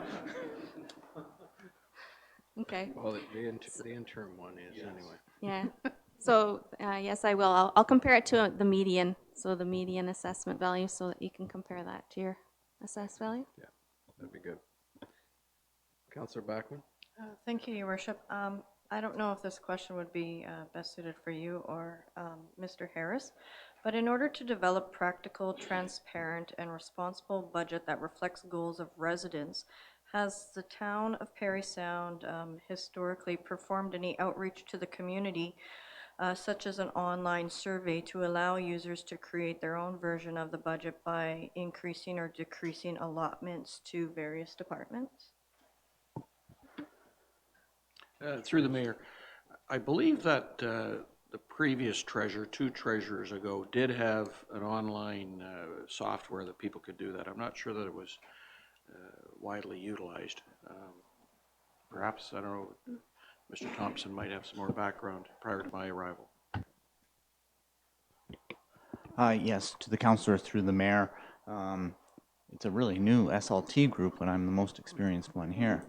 Okay. Well, the interim one is anyway. Yeah. So yes, I will. I'll compare it to the median. So the median assessment value, so that you can compare that to your assessed value. Yeah, that'd be good. Councillor Backman. Thank you, Your Worship. I don't know if this question would be best suited for you or Mr. Harris, but in order to develop practical, transparent, and responsible budget that reflects goals of residents, has the town of Parry Sound historically performed any outreach to the community, such as an online survey, to allow users to create their own version of the budget by increasing or decreasing allotments to various departments? Through the mayor, I believe that the previous treasurer, 2 treasurers ago, did have an online software that people could do that. I'm not sure that it was widely utilized. Perhaps, I don't know, Mr. Thompson might have some more background prior to my arrival. Yes, to the councillor through the mayor. It's a really new SLT group, and I'm the most experienced one here.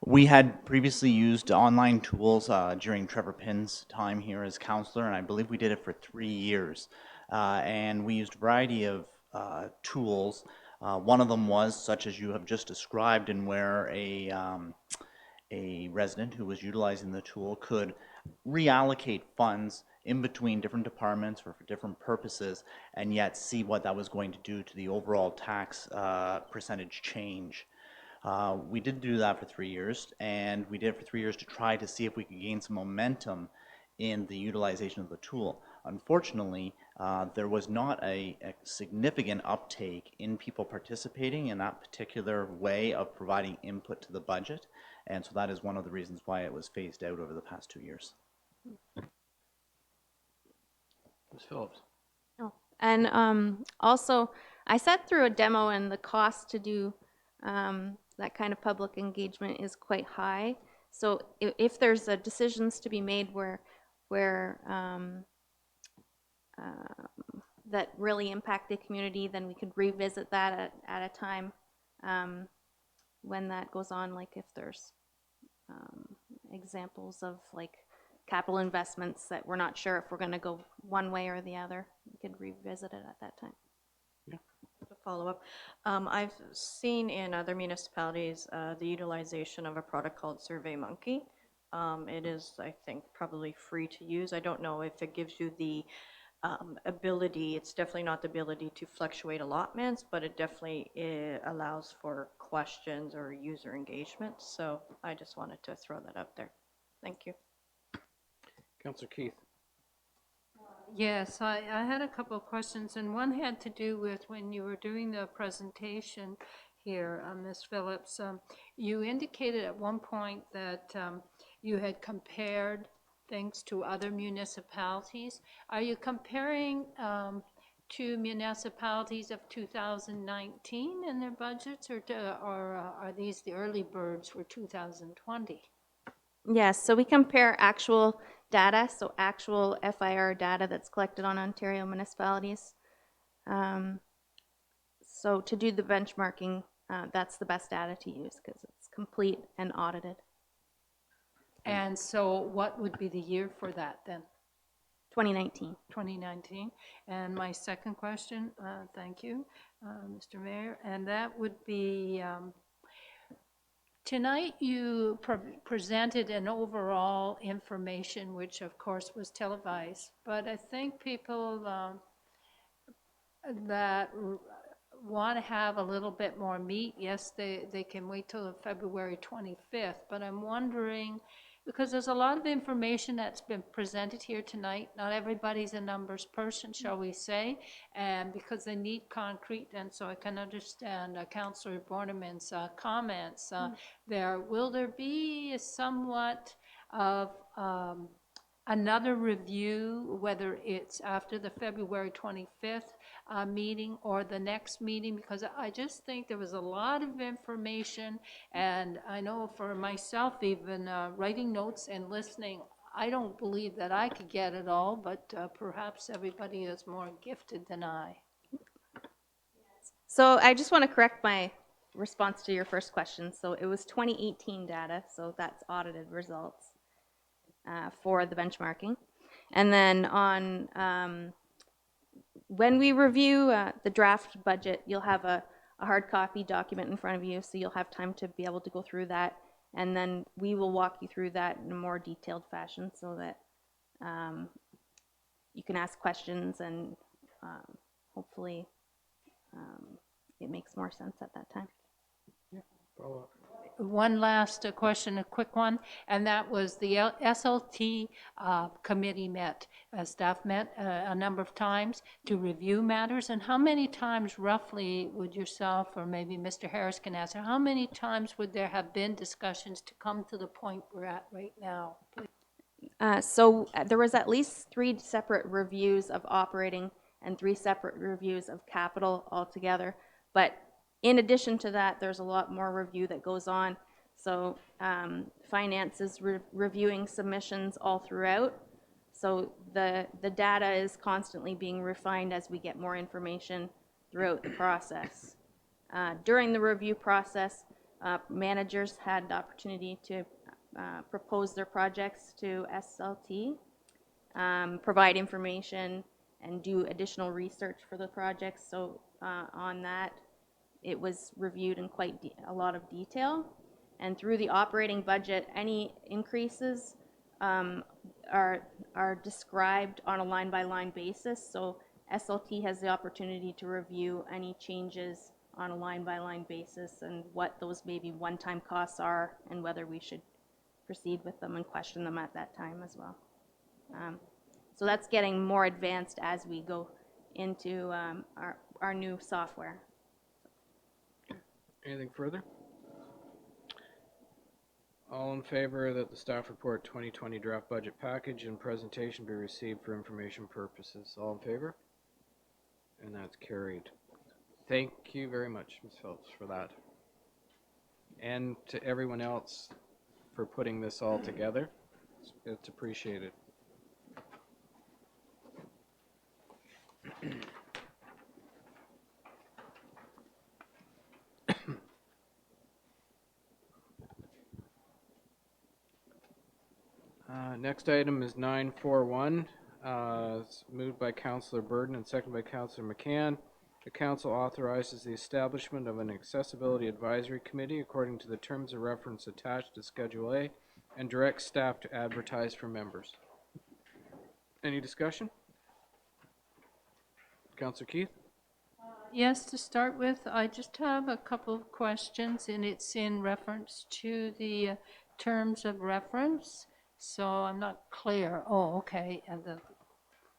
We had previously used online tools during Trevor Pinn's time here as councillor, and I believe we did it for 3 years. And we used a variety of tools. One of them was such as you have just described, and where a resident who was utilizing the tool could reallocate funds in between different departments or for different purposes, and yet see what that was going to do to the overall tax percentage change. We did do that for 3 years, and we did it for 3 years to try to see if we could gain some momentum in the utilization of the tool. Unfortunately, there was not a significant uptake in people participating in that particular way of providing input to the budget, and so that is one of the reasons why it was phased out over the past 2 years. Ms. Phillips. Oh. And also, I sat through a demo, and the cost to do that kind of public engagement is quite high. So if there's decisions to be made where that really impact the community, then we could revisit that at a time when that goes on, like if there's examples of like capital investments that we're not sure if we're going to go one way or the other, we could revisit it at that time. To follow up, I've seen in other municipalities the utilization of a product called SurveyMonkey. It is, I think, probably free to use. I don't know if it gives you the ability, it's definitely not the ability to fluctuate allotments, but it definitely allows for questions or user engagement. So I just wanted to throw that out there. Thank you. Councillor Keith. Yes, I had a couple of questions, and one had to do with when you were doing the presentation here, Ms. Phillips. You indicated at one point that you had compared things to other municipalities. Are you comparing to municipalities of 2019 in their budgets, or are these the early birds for 2020? Yes, so we compare actual data, so actual FIR data that's collected on Ontario municipalities. So to do the benchmarking, that's the best data to use because it's complete and audited. And so what would be the year for that then? 2019. 2019. And my second question, thank you, Mr. Mayor, and that would be, tonight you presented an overall information, which of course was televised, but I think people that want to have a little bit more meat, yes, they can wait till February 25th, but I'm wondering, because there's a lot of information that's been presented here tonight, not everybody's a numbers person, shall we say, and because they need concrete, and so I can understand Councillor Borneman's comments there. Will there be somewhat of another review, whether it's after the February 25th meeting or the next meeting? Because I just think there was a lot of information, and I know for myself, even writing notes and listening, I don't believe that I could get it all, but perhaps everybody is more gifted than I. So I just want to correct my response to your first question. So it was 2018 data, so that's audited results for the benchmarking. And then on when we review the draft budget, you'll have a hard copy document in front of you, so you'll have time to be able to go through that. And then we will walk you through that in a more detailed fashion so that you can ask questions and hopefully it makes more sense at that time. Yeah, follow up. One last question, a quick one, and that was the SLT committee met, staff met a number of times to review matters. And how many times roughly would yourself, or maybe Mr. Harris can answer, how many times would there have been discussions to come to the point we're at right now? So there was at least 3 separate reviews of operating and 3 separate reviews of capital altogether. But in addition to that, there's a lot more review that goes on. So finance is reviewing submissions all throughout. So the data is constantly being refined as we get more information throughout the process. During the review process, managers had the opportunity to propose their projects to SLT, provide information, and do additional research for the projects. So on that, it was reviewed in quite a lot of detail. And through the operating budget, any increases are described on a line-by-line basis. So SLT has the opportunity to review any changes on a line-by-line basis and what those maybe one-time costs are and whether we should proceed with them and question them at that time as well. So that's getting more advanced as we go into our new software. Anything further? All in favor that the staff report 2020 draft budget package and presentation be received for information purposes? All in favor? And that's carried. Thank you very much, Ms. Phelps, for that. And to everyone else for putting this all together. It's appreciated. Next item is 941. It's moved by Councillor Burden and seconded by Councillor McCann. The council authorizes the establishment of an accessibility advisory committee according to the terms of reference attached to Schedule A and directs staff to advertise for members. Any discussion? Councillor Keith? Yes, to start with, I just have a couple of questions, and it's in reference to the terms of reference. So I'm not clear. Oh, okay.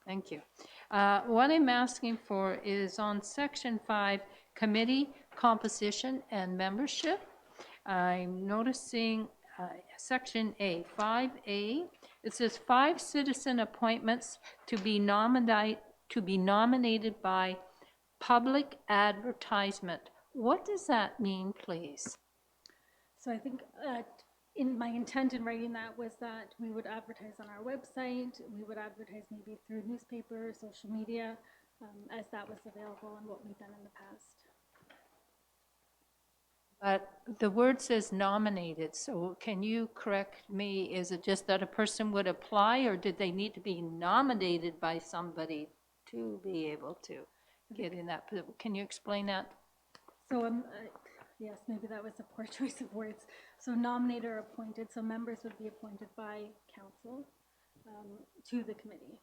Thank you. What I'm asking for is on Section 5, Committee Composition and Membership. I'm noticing Section A, 5A. It says 5 citizen appointments to be nominated to be nominated by public advertisement. What does that mean, please? So I think in my intent in writing that was that we would advertise on our website, we would advertise maybe through newspaper, social media, as that was available and what we've done in the past. But the word says nominated, so can you correct me? Is it just that a person would apply, or did they need to be nominated by somebody to be able to get in that? Can you explain that? So yes, maybe that was a poor choice of words. So nominated or appointed, so members would be appointed by council to the committee.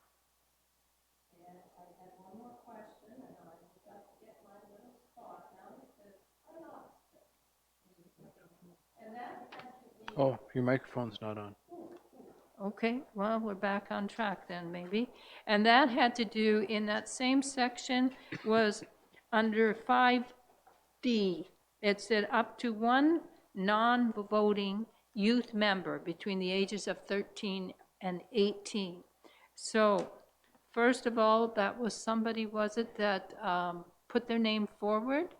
And I had one more question, and I just got to get my little spot now. It says, and that has to be... Oh, your microphone's not on. Okay, well, we're back on track then, maybe. And that had to do, in that same section, was under 5D. It said up to one non-voting youth member between the ages of 13 and 18. So, first of all, that was somebody, was it, that put their name forward?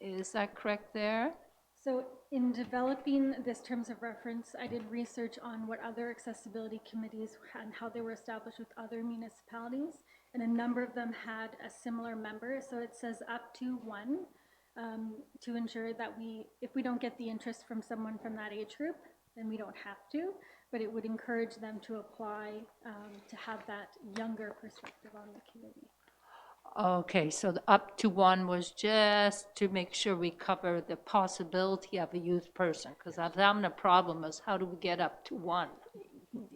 Is that correct there? So in developing this terms of reference, I did research on what other accessibility committees and how they were established with other municipalities, and a number of them had a similar member. So it says up to one, to ensure that if we don't get the interest from someone from that age group, then we don't have to, but it would encourage them to apply to have that younger perspective on the committee. Okay, so the up to one was just to make sure we cover the possibility of a youth person, because I'm having a problem is how do we get up to one?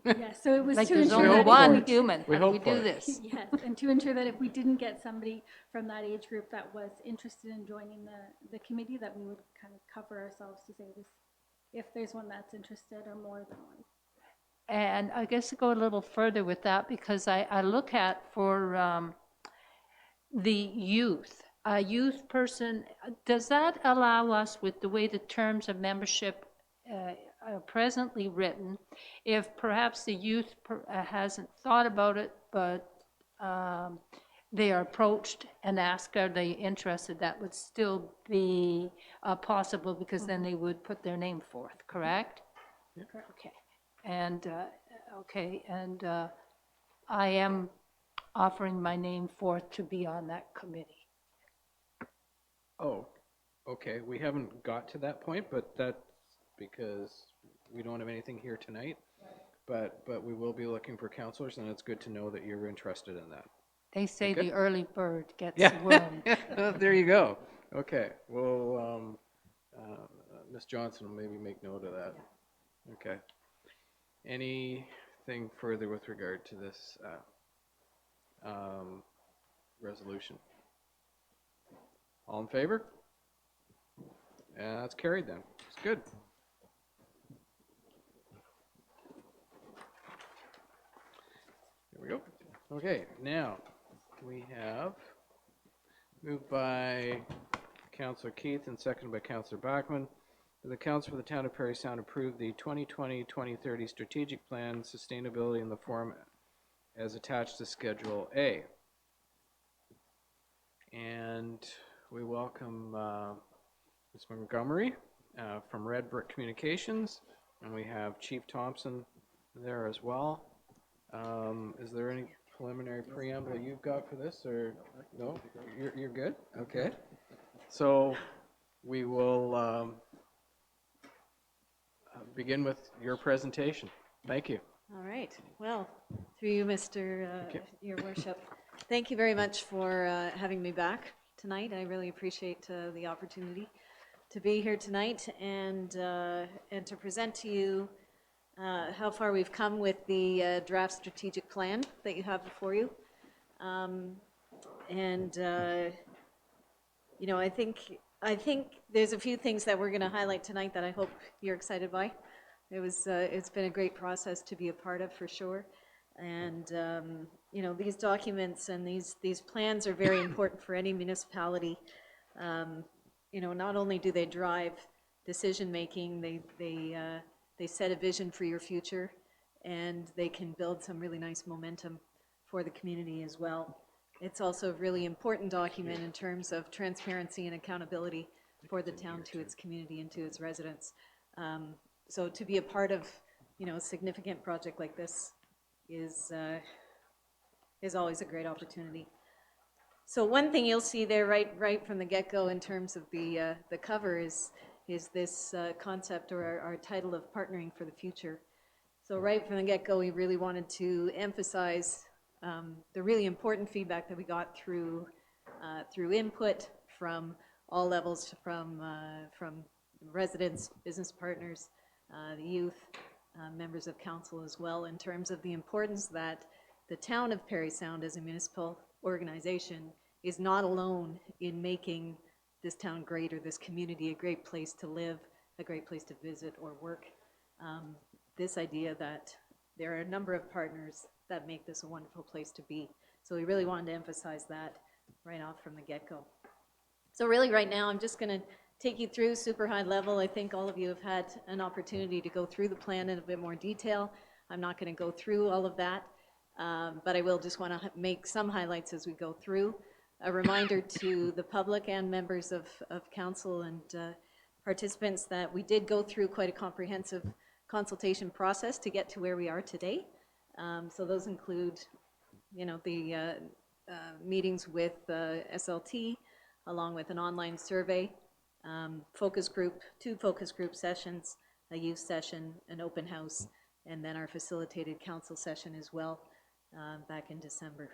Yeah, so it was like to there's ensure only that one human. How do we do it. this? Yes, and to ensure that if we didn't get somebody from that age group that was interested in joining the committee, that we would kind of cover ourselves to say this, if there's one that's interested or more than one. And I guess to go a little further with that, because I look at for the youth, a youth person, does that allow us, with the way the terms of membership are presently written, if perhaps the youth hasn't thought about it, but they are approached and asked, are they interested, that would still be possible, because then they would put their name forth, correct? Yeah. Correct. Okay, and I am offering my name forth to be on that committee. Oh, okay. We haven't got to that point, but that's because we don't have anything here tonight. But we will be looking for counselors, and it's good to know that you're interested in that. They say Okay. the early bird gets the worm. There you go. Okay. Well, Ms. Johnson will maybe make note of that. Okay. Anything further with regard to this resolution? All in favor? And that's carried then. It's good. Here we go. Okay, now we have moved by Councillor Keith and seconded by Councillor Bachman. The Council for the Town of Parry Sound approved the 2020-2030 Strategic Plan Sustainability in the form as attached to Schedule A. And we welcome Ms. Montgomery from Red Brick Communications, and we have Chief Thompson there as well. Is there any preliminary preamble you've got for this, or no? You're good? Okay. So we will begin with your presentation. Thank you. All right. Well, through you, Your Worship, thank you very much for having me back tonight. I really appreciate the opportunity to be here tonight and to present to you how far we've come with the draft strategic plan that you have before you. You know, I think there's a few things that we're going to highlight tonight that I hope you're excited by. It's been a great process to be a part of, for sure. And you know, these documents and these plans are very important for any municipality. You know, not only do they drive decision making, they set a vision for your future, and they can build some really nice momentum for the community as well. it's also a really important document in terms of transparency and accountability for the town to its community and to its residents. So to be a part of, a significant project like this is always a great opportunity. So one thing you'll see there right from the get-go in terms of the cover is this concept, or our title of Partnering for the Future. So right from the get-go, we really wanted to emphasize the really important feedback that we got through input from all levels, from residents, business partners, the youth, members of council as well, in terms of the importance that the town of Parry Sound as a municipal organization is not alone in making this town great, or this community a great place to live, a great place to visit or work. This idea that there are a number of partners that make this a wonderful place to be. So we really wanted to emphasize that right off from the get-go. So really right now, I'm just going to take you through super high level. I think all of you have had an opportunity to go through the plan in a bit more detail. I'm not going to go through all of that, but I will just want to make some highlights as we go through. A reminder to the public and members of council and participants that we did go through quite a comprehensive consultation process to get to where we are today. So those include, the meetings with SLT, along with an online survey, focus group, 2 focus group sessions, a youth session, an open house, and then our facilitated council session as well back in December.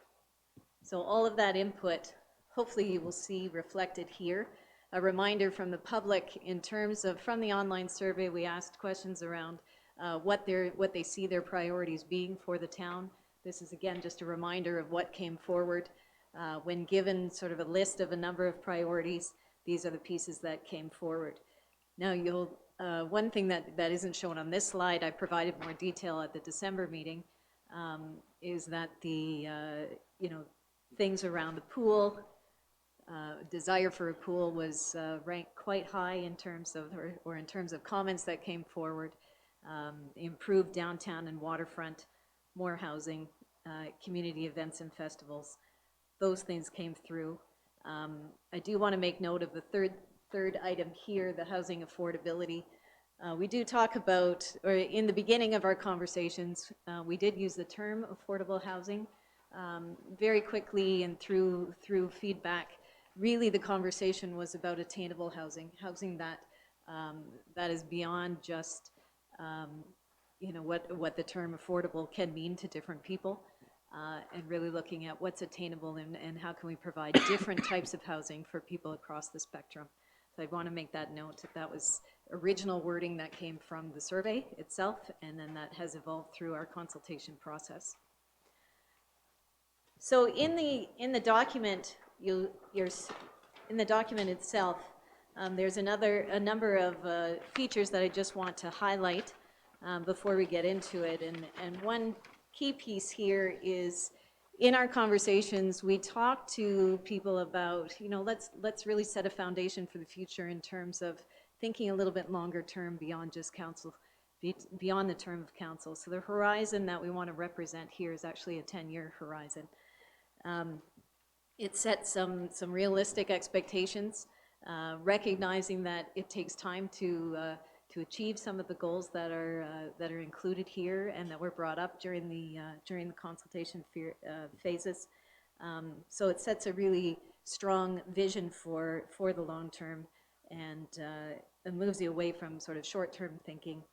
So all of that input, hopefully you will see reflected here. A reminder from the public in terms of, from the online survey, we asked questions around what they see their priorities being for the town. This is again just a reminder of what came forward. When given sort of a list of a number of priorities, these are the pieces that came forward. Now one thing that isn't shown on this slide, I provided more detail at the December meeting, is that the things around the pool, desire for a pool was ranked quite high in terms of, or in terms of comments that came forward. Improved downtown and waterfront, more housing, community events and festivals. Those things came through. I do want to make note of the third item here, the housing affordability. We do talk about, or in the beginning of our conversations, we did use the term affordable housing. Very quickly and through feedback, really the conversation was about attainable housing, housing that is beyond just what the term affordable can mean to different people, and really looking at what's attainable and how can we provide different types of housing for people across the spectrum. So I want to make that note that was original wording that came from the survey itself, and then that has evolved through our consultation process. So in the document, in the document itself, there's a number of features that I just want to highlight before we get into it. And one key piece here is, in our conversations, we talk to people about, let's really set a foundation for the future in terms of thinking a little bit longer term beyond just council, beyond the term of council. So the horizon that we want to represent here is actually a 10-year horizon. It sets some realistic expectations, recognizing that it takes time to achieve some of the goals that are included here and that were brought up during the consultation phases. So it sets a really strong vision for the long term, and moves you away from sort of short-term thinking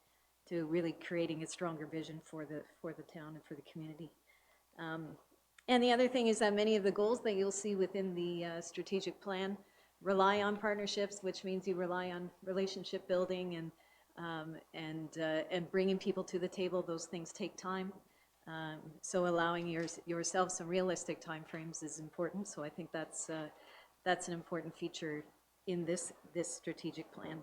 to really creating a stronger vision for the town and for the community. And the other thing is that many of the goals that you'll see within the strategic plan rely on partnerships, which means you rely on relationship building and bringing people to the table. Those things take time. So allowing yourself some realistic timeframes is important. So I think that's an important feature in this strategic plan.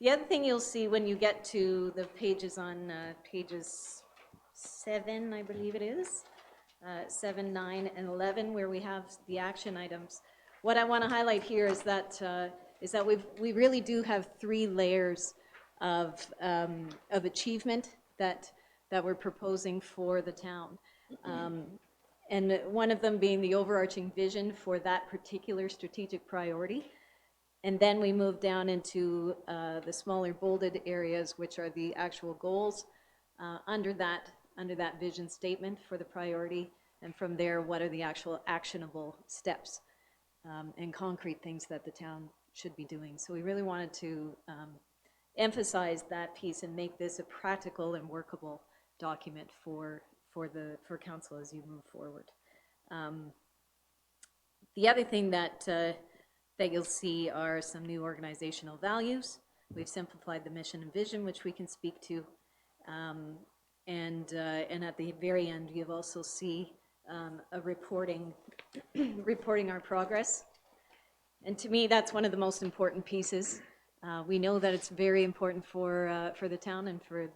The other thing you'll see when you get to the pages on pages 7, I believe it is, 7, 9, and 11, where we have the action items. What I want to highlight here is that we really do have 3 layers of achievement that we're proposing for the town. and one of them being the overarching vision for that particular strategic priority. And then we move down into the smaller bolded areas, which are the actual goals under that vision statement for the priority. And from there, what are the actual actionable steps and concrete things that the town should be doing? So we really wanted to emphasize that piece and make this a practical and workable document for council as you move forward. The other thing that you'll see are some new organizational values. We've simplified the mission and vision, which we can speak to. And at the very end, you'll also see a reporting our progress. And to me, that's one of the most important pieces. We know that it's very important for the town and for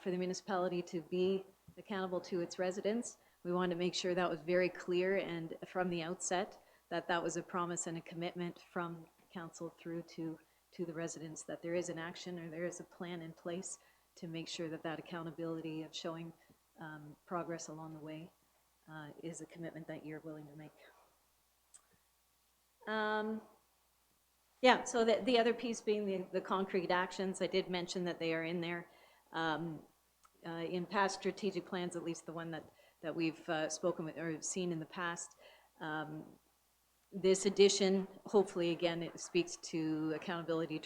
the municipality to be accountable to its residents. We wanted to make sure that was very clear and from the outset that was a promise and a commitment from council through to the residents, that there is an action or there is a plan in place to make sure that accountability of showing progress along the way is a commitment that you're willing to make. Yeah, so the other piece being the concrete actions. I did mention that they are in there. In past strategic plans, at least the one that we've spoken with or seen in the past, this edition, hopefully, again, it speaks to accountability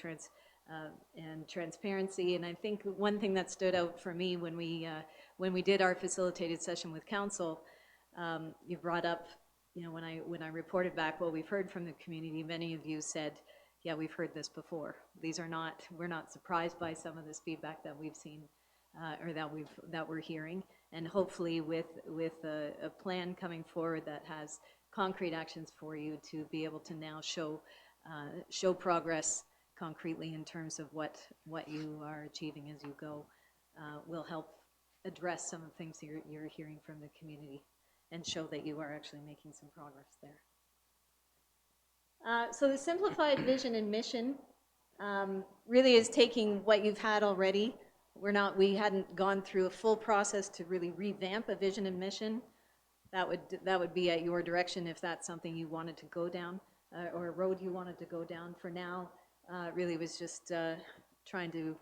and transparency. And I think one thing that stood out for me when we did our facilitated session with council, you brought up, when I reported back what we've heard from the community, many of you said, yeah, we've heard this before. We're not surprised by some of this feedback that we've seen or that we're hearing. And hopefully with a plan coming forward that has concrete actions for you to be able to now show progress concretely in terms of what you are achieving as you go, will help address some of the things you're hearing from the community and show that you are actually making some progress there. So the simplified vision and mission really is taking what you've had already. We hadn't gone through a full process to really revamp a vision and mission. That would be at your direction if that's something you wanted to go down or a road you wanted to go down. For now, really was just trying to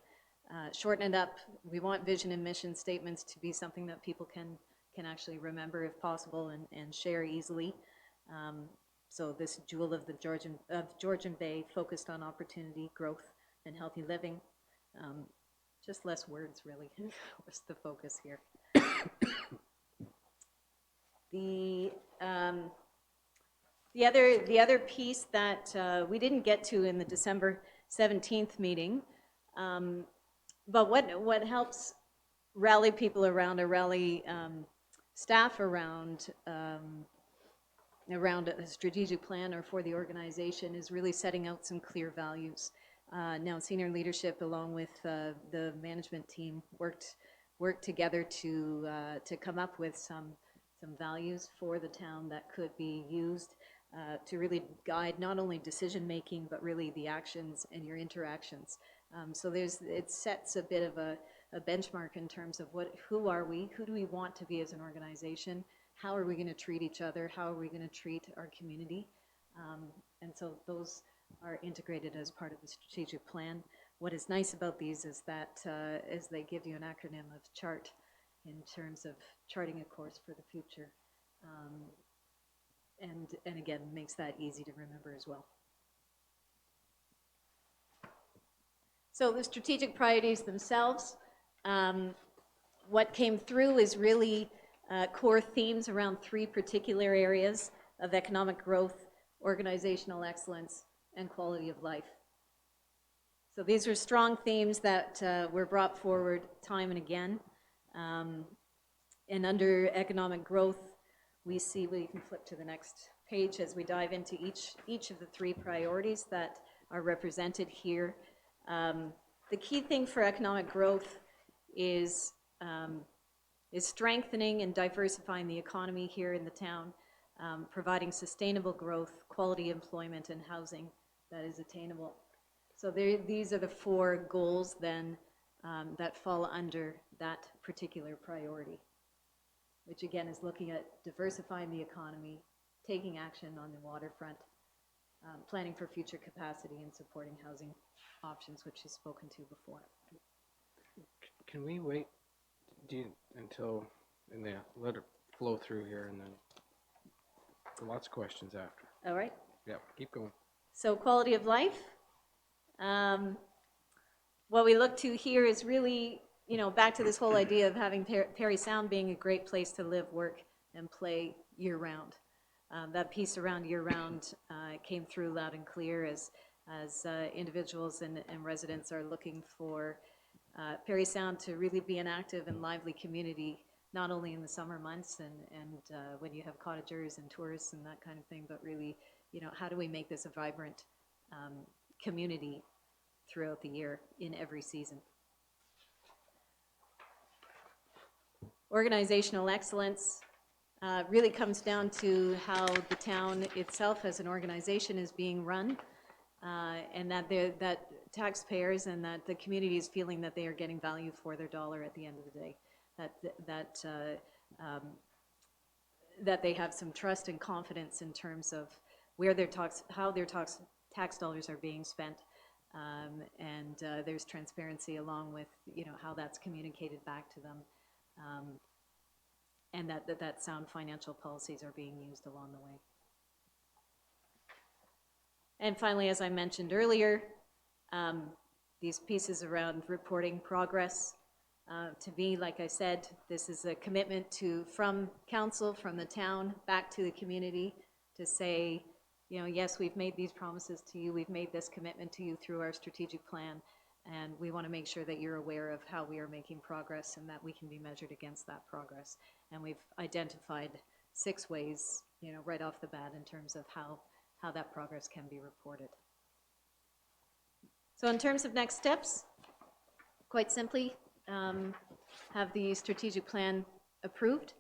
shorten it up. We want vision and mission statements to be something that people can actually remember if possible and share easily. So this jewel of Georgian Bay focused on opportunity, growth, and healthy living. Just less words, really, was the focus here. The other piece that we didn't get to in the December 17th meeting, but what helps rally people around or rally staff around a strategic plan or for the organization is really setting out some clear values. Now, senior leadership, along with the management team, worked together to come up with some values for the town that could be used to really guide not only decision making but really the actions and your interactions. So it sets a bit of a benchmark in terms of who are we, who do we want to be as an organization, how are we going to treat each other, how are we going to treat our community, and so those are integrated as part of the strategic plan. What is nice about these is that they give you an acronym of CHART in terms of charting a course for the future, and again makes that easy to remember as well. So the strategic priorities themselves, what came through is really core themes around 3 particular areas of economic growth, organizational excellence, and quality of life. So these are strong themes that were brought forward time and again. And under economic growth, we see, well, you can flip to the next page as we dive into each of the 3 priorities that are represented here. The key thing for economic growth is strengthening and diversifying the economy here in the town, providing sustainable growth, quality employment, and housing that is attainable. So these are the 4 goals then that fall under that particular priority. which again is looking at diversifying the economy, taking action on the waterfront, planning for future capacity, and supporting housing options, which is spoken to before. Can we wait until, and then let it flow through here, and then lots of questions after. All right. Yep, keep going. So quality of life. What we look to here is really, back to this whole idea of having Parry Sound being a great place to live, work, and play year-round. That piece around year-round came through loud and clear as individuals and residents are looking for Parry Sound to really be an active and lively community, not only in the summer months and when you have cottagers and tourists and that kind of thing, but really, how do we make this a vibrant community throughout the year in every season. Organizational excellence really comes down to how the town itself as an organization is being run, and that taxpayers and that the community is feeling that they are getting value for their dollar at the end of the day, that they have some trust and confidence in terms of where how their tax dollars are being spent. And there's transparency along with, how that's communicated back to them, and that sound financial policies are being used along the way. And finally, as I mentioned earlier, these pieces around reporting progress. To me, like I said, this is a commitment from council, from the town, back to the community to say, yes, we've made these promises to you, we've made this commitment to you through our strategic plan, and we want to make sure that you're aware of how we are making progress and that we can be measured against that progress. And we've identified 6 ways, right off the bat in terms of how that progress can be reported. So in terms of next steps, quite simply, have the strategic plan approved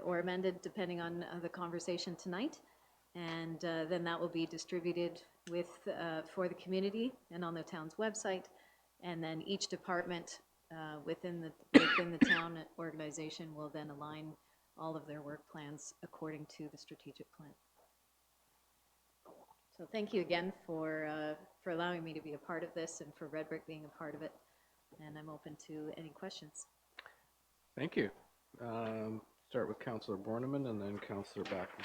or amended depending on the conversation tonight. And then that will be distributed for the community and on the town's website. And then each department within the town organization will then align all of their work plans according to the strategic plan. So thank you again for allowing me to be a part of this and for Red Brick being a part of it. And I'm open to any questions. Thank you. Start with Councillor Borneman and then Councillor Backman.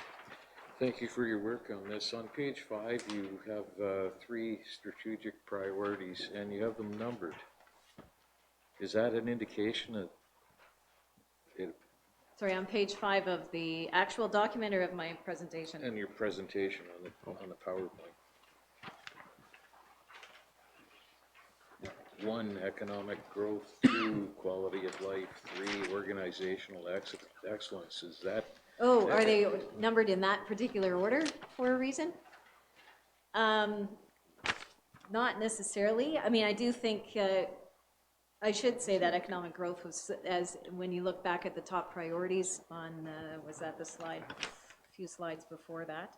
Thank you for your work on this. On page 5, you have 3 strategic priorities, and you have them numbered. Is that an indication that it... Sorry, on page 5 of the actual document or of my presentation? And your presentation on the PowerPoint. 1, economic growth. 2, quality of life. 3, organizational excellence. Is that... Oh, are they numbered in that particular order for a reason? Not necessarily. I mean, I do think, I should say that economic growth was, when you look back at the top priorities on, was that the slide, a few slides before that,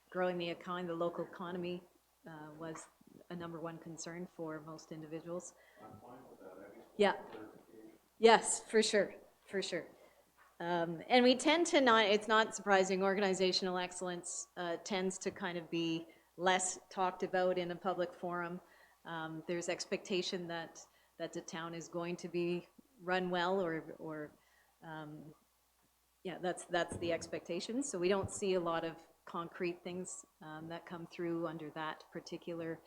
growing the economy, the local economy was a #1 concern for most individuals. I'm fine with that. Yeah. Yes, for sure, for sure. And we tend to not, it's not surprising, organizational excellence tends to kind of be less talked about in a public forum. There's expectation that the town is going to be run well or yeah, that's the expectation. So we don't see a lot of concrete things that come through under that particular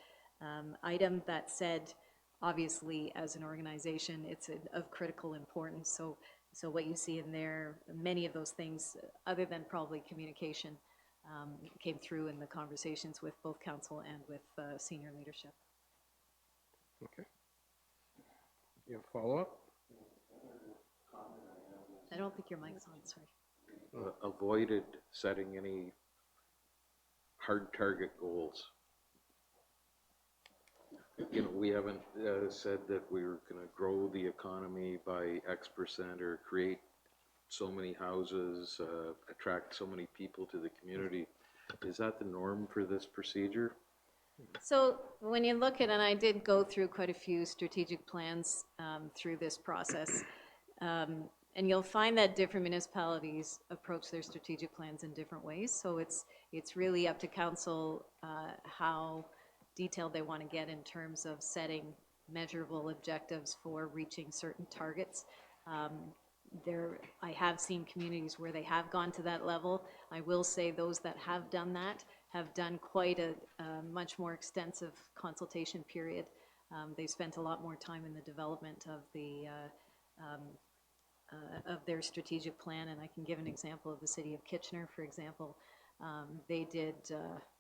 item. That said, obviously, as an organization, it's of critical importance. So what you see in there, many of those things, other than probably communication, came through in the conversations with both council and with senior leadership. Okay. You have a follow-up? I don't think your mic's on, sorry. Avoided setting any hard target goals. We haven't said that we were going to grow the economy by X% or create so many houses, attract so many people to the community. Is that the norm for this procedure? So when you look at, and I did go through quite a few strategic plans through this process, And you'll find that different municipalities approach their strategic plans in different ways. So it's really up to council how detailed they want to get in terms of setting measurable objectives for reaching certain targets. I have seen communities where they have gone to that level. I will say those that have done that have done quite a much more extensive consultation period. They spent a lot more time in the development of their strategic plan, and I can give an example of the city of Kitchener, for example. They did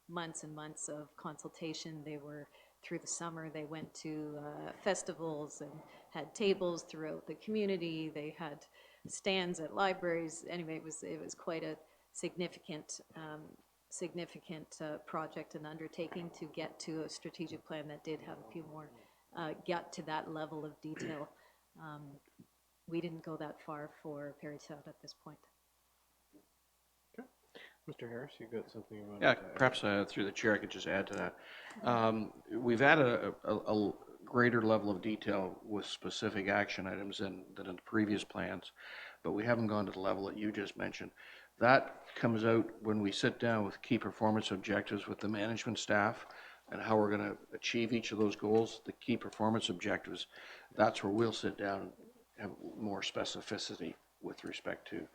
months and months of consultation. They were, through the summer, they went to festivals and had tables throughout the community. They had stands at libraries. Anyway, it was quite a significant project and undertaking to get to a strategic plan that did have a few more, get to that level of detail. We didn't go that far for Parry Sound at this point. Mr. Harris, you got something you want Yeah, to add? perhaps through the chair, I could just add to that. We've added a greater level of detail with specific action items than in the previous plans, but we haven't gone to the level that you just mentioned. That comes out when we sit down with key performance objectives with the management staff and how we're going to achieve each of those goals, the key performance objectives. That's where we'll sit down and have more specificity with respect to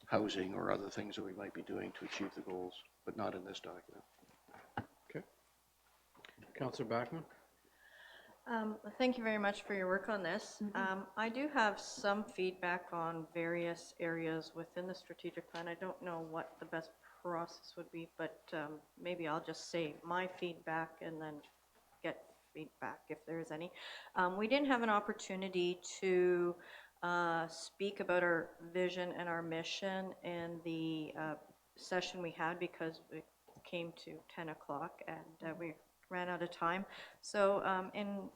housing or other things that we might be doing to achieve the goals, but not in this document. Okay. Councillor Backman? Thank you very much for your work on this. I do have some feedback on various areas within the strategic plan. I don't know what the best process would be, but maybe I'll just say my feedback and then get feedback if there is any. We didn't have an opportunity to speak about our vision and our mission in the session we had because it came to 10 o'clock and we ran out of time. So in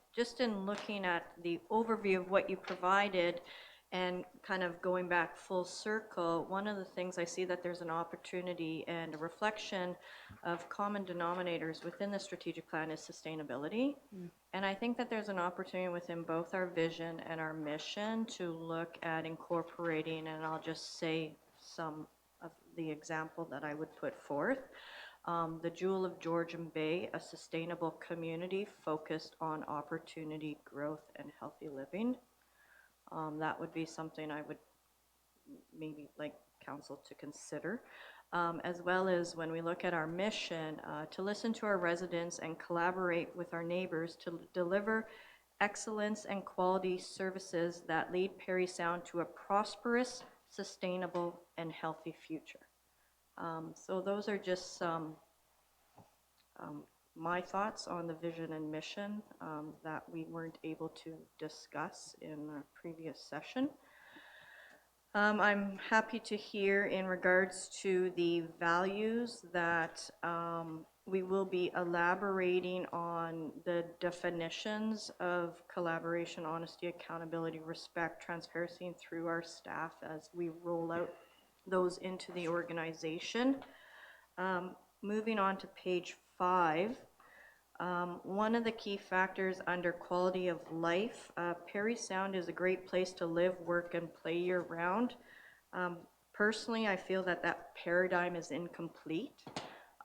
looking at the overview of what you provided and kind of going back full circle, one of the things I see that there's an opportunity and a reflection of common denominators within the strategic plan is sustainability. And I think that there's an opportunity within both our vision and our mission to look at incorporating, and I'll just say some of the example that I would put forth. The Jewel of Georgian Bay, a sustainable community focused on opportunity, growth, and healthy living. That would be something I would maybe like council to consider. As well as when we look at our mission, to listen to our residents and collaborate with our neighbors to deliver excellence and quality services that lead Parry Sound to a prosperous, sustainable, and healthy future. So those are just some my thoughts on the vision and mission that we weren't able to discuss in a previous session. I'm happy to hear in regards to the values that we will be elaborating on the definitions of collaboration, honesty, accountability, respect, transparency through our staff as we roll out those into the organization. Moving on to page 5, one of the key factors under quality of life, Parry Sound is a great place to live, work, and play year-round. Personally, I feel that that paradigm is incomplete.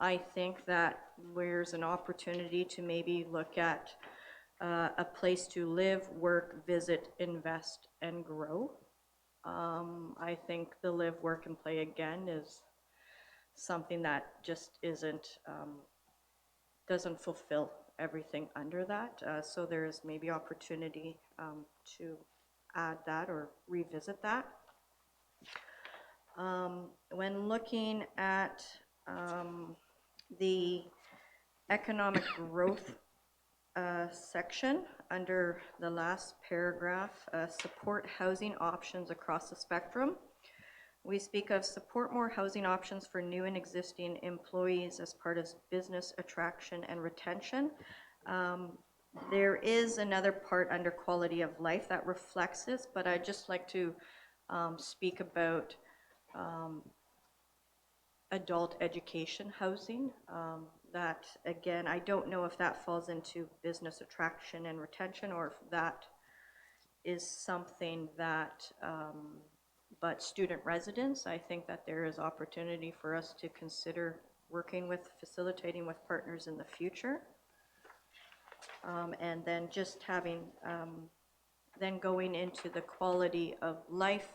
I think that there's an opportunity to maybe look at a place to live, work, visit, invest, and grow. I think the live, work, and play again is something that just doesn't fulfill everything under that. So there's maybe opportunity to add that or revisit that. When looking at the economic growth section under the last paragraph, support housing options across the spectrum. We speak of support more housing options for new and existing employees as part of business attraction and retention. There is another part under quality of life that reflects this, but I'd just like to speak about adult education housing. That, again, I don't know if that falls into business attraction and retention or if that is something that, but student residents, I think that there is opportunity for us to consider working with, facilitating with partners in the future. And then just having, then going into the quality of life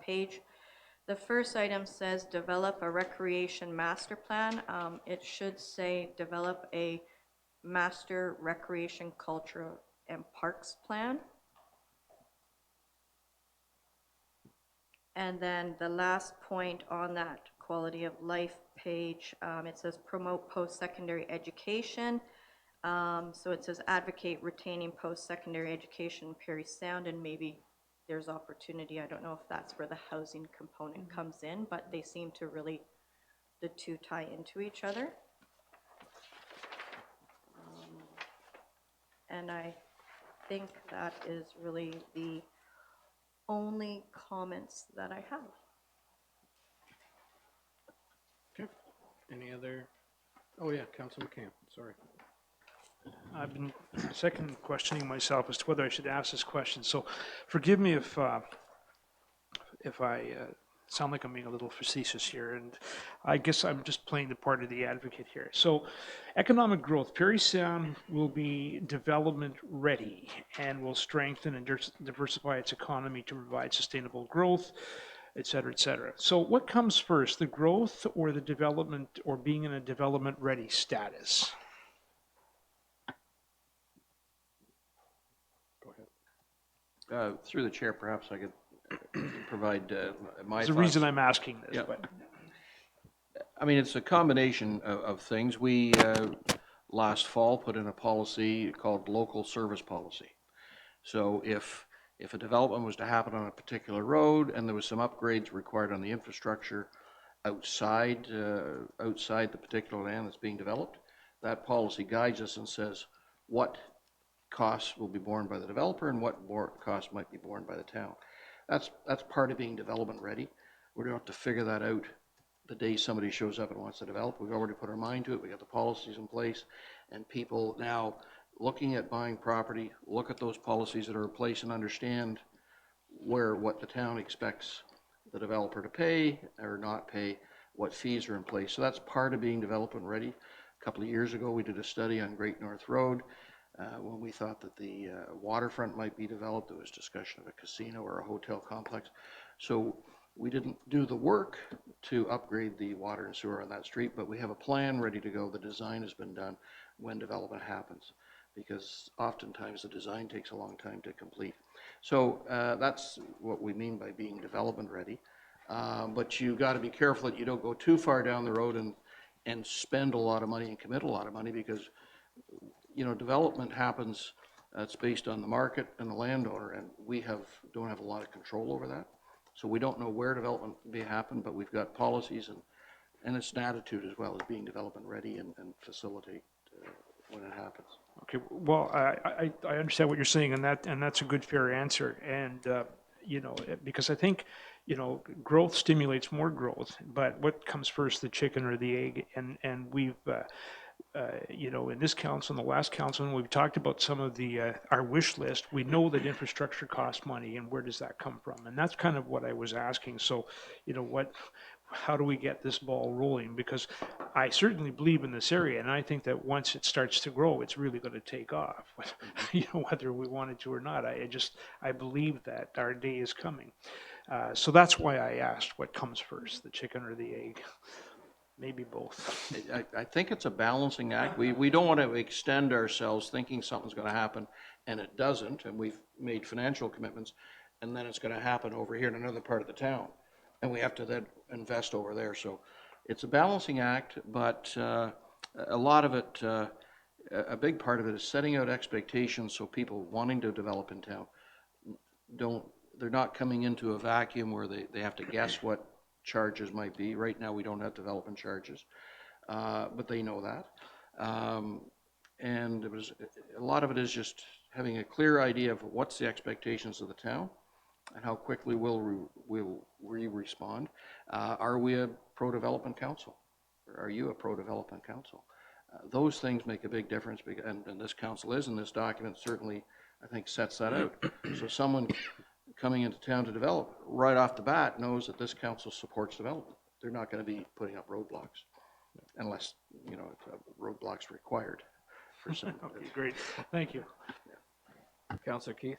page. The first item says develop a recreation master plan. It should say develop a master recreation, culture, and parks plan. And then the last point on that quality of life page, it says promote post-secondary education. So it says advocate retaining post-secondary education in Parry Sound, and maybe there's opportunity. I don't know if that's where the housing component comes in, but they seem to really, the two tie into each other. And I think that is really the only comments that I have. Okay. Any other? Oh yeah, Councilor McCann, sorry. I've been second questioning myself as to whether I should ask this question. So forgive me if I sound like I'm being a little facetious here, and I guess I'm just playing the part of the advocate here. So economic growth, Parry Sound will be development ready and will strengthen and diversify its economy to provide sustainable growth, et cetera, et cetera. So what comes first, the growth or the development, or being in a development ready status? Through the chair, perhaps I could provide my There's thoughts. a reason I'm asking this. Yeah. But I mean, it's a combination of things. We, last fall, put in a policy called local service policy. So if a development was to happen on a particular road and there was some upgrades required on the infrastructure outside the particular land that's being developed, that policy guides us and says what costs will be borne by the developer and what more costs might be borne by the town. That's part of being development ready. We don't have to figure that out the day somebody shows up and wants to develop. We've already put our mind to it. We got the policies in place, and people now looking at buying property, look at those policies that are in place and understand what the town expects the developer to pay or not pay, what fees are in place. So that's part of being development ready. A couple of years ago, we did a study on Great North Road. When we thought that the waterfront might be developed, there was discussion of a casino or a hotel complex. So we didn't do the work to upgrade the water and sewer on that street, but we have a plan ready to go. The design has been done when development happens, because oftentimes the design takes a long time to complete. So that's what we mean by being development ready. But you got to be careful that you don't go too far down the road and spend a lot of money and commit a lot of money, because development happens, it's based on the market and the landowner, and we don't have a lot of control over that. So we don't know where development may happen, but we've got policies and it's an attitude as well as being development ready and facilitate when it happens. okay, well, I understand what you're saying, and that's a good, fair answer. And because I think growth stimulates more growth, but what comes first, the chicken or the egg? And we've in this council and the last council, when we've talked about some of our wish list, we know that infrastructure costs money, and where does that come from? And that's kind of what I was asking. So, how do we get this ball rolling? Because I certainly believe in this area, and I think that once it starts to grow, it's really going to take off. Whether we wanted to or not, I believe that our day is coming. So that's why I asked, what comes first, the chicken or the egg? Maybe both. I think it's a balancing act. We don't want to extend ourselves thinking something's going to happen and it doesn't, and we've made financial commitments, and then it's going to happen over here in another part of the town, and we have to then invest over there. So it's a balancing act, but a lot of it, a big part of it is setting out expectations so people wanting to develop in town they're not coming into a vacuum where they have to guess what charges might be. Right now we don't have development charges, but they know that. And a lot of it is just having a clear idea of what's the expectations of the town and how quickly will we respond. Are we a pro-development council? Or are you a pro-development council? Those things make a big difference, and this council is, and this document certainly I think, sets that out. So someone coming into town to develop, right off the bat, knows that this council supports development. They're not going to be putting up roadblocks unless, roadblocks required for some. Okay, great. Thank you. Councillor Keith?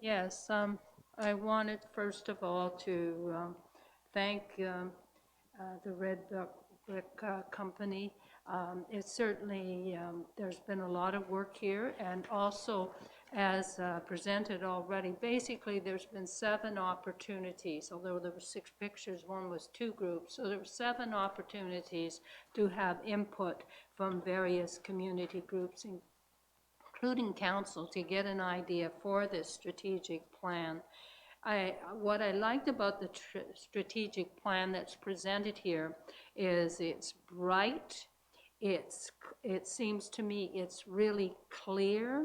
Yes, I wanted first of all to thank the Red Brick Company. It's certainly, there's been a lot of work here, and also as presented already, basically there's been 7 opportunities, although there were 6 pictures, one was 2 groups, so there were 7 opportunities to have input from various community groups, including council, to get an idea for this strategic plan. What I liked about the strategic plan that's presented here is it's bright, it seems to me it's really clear.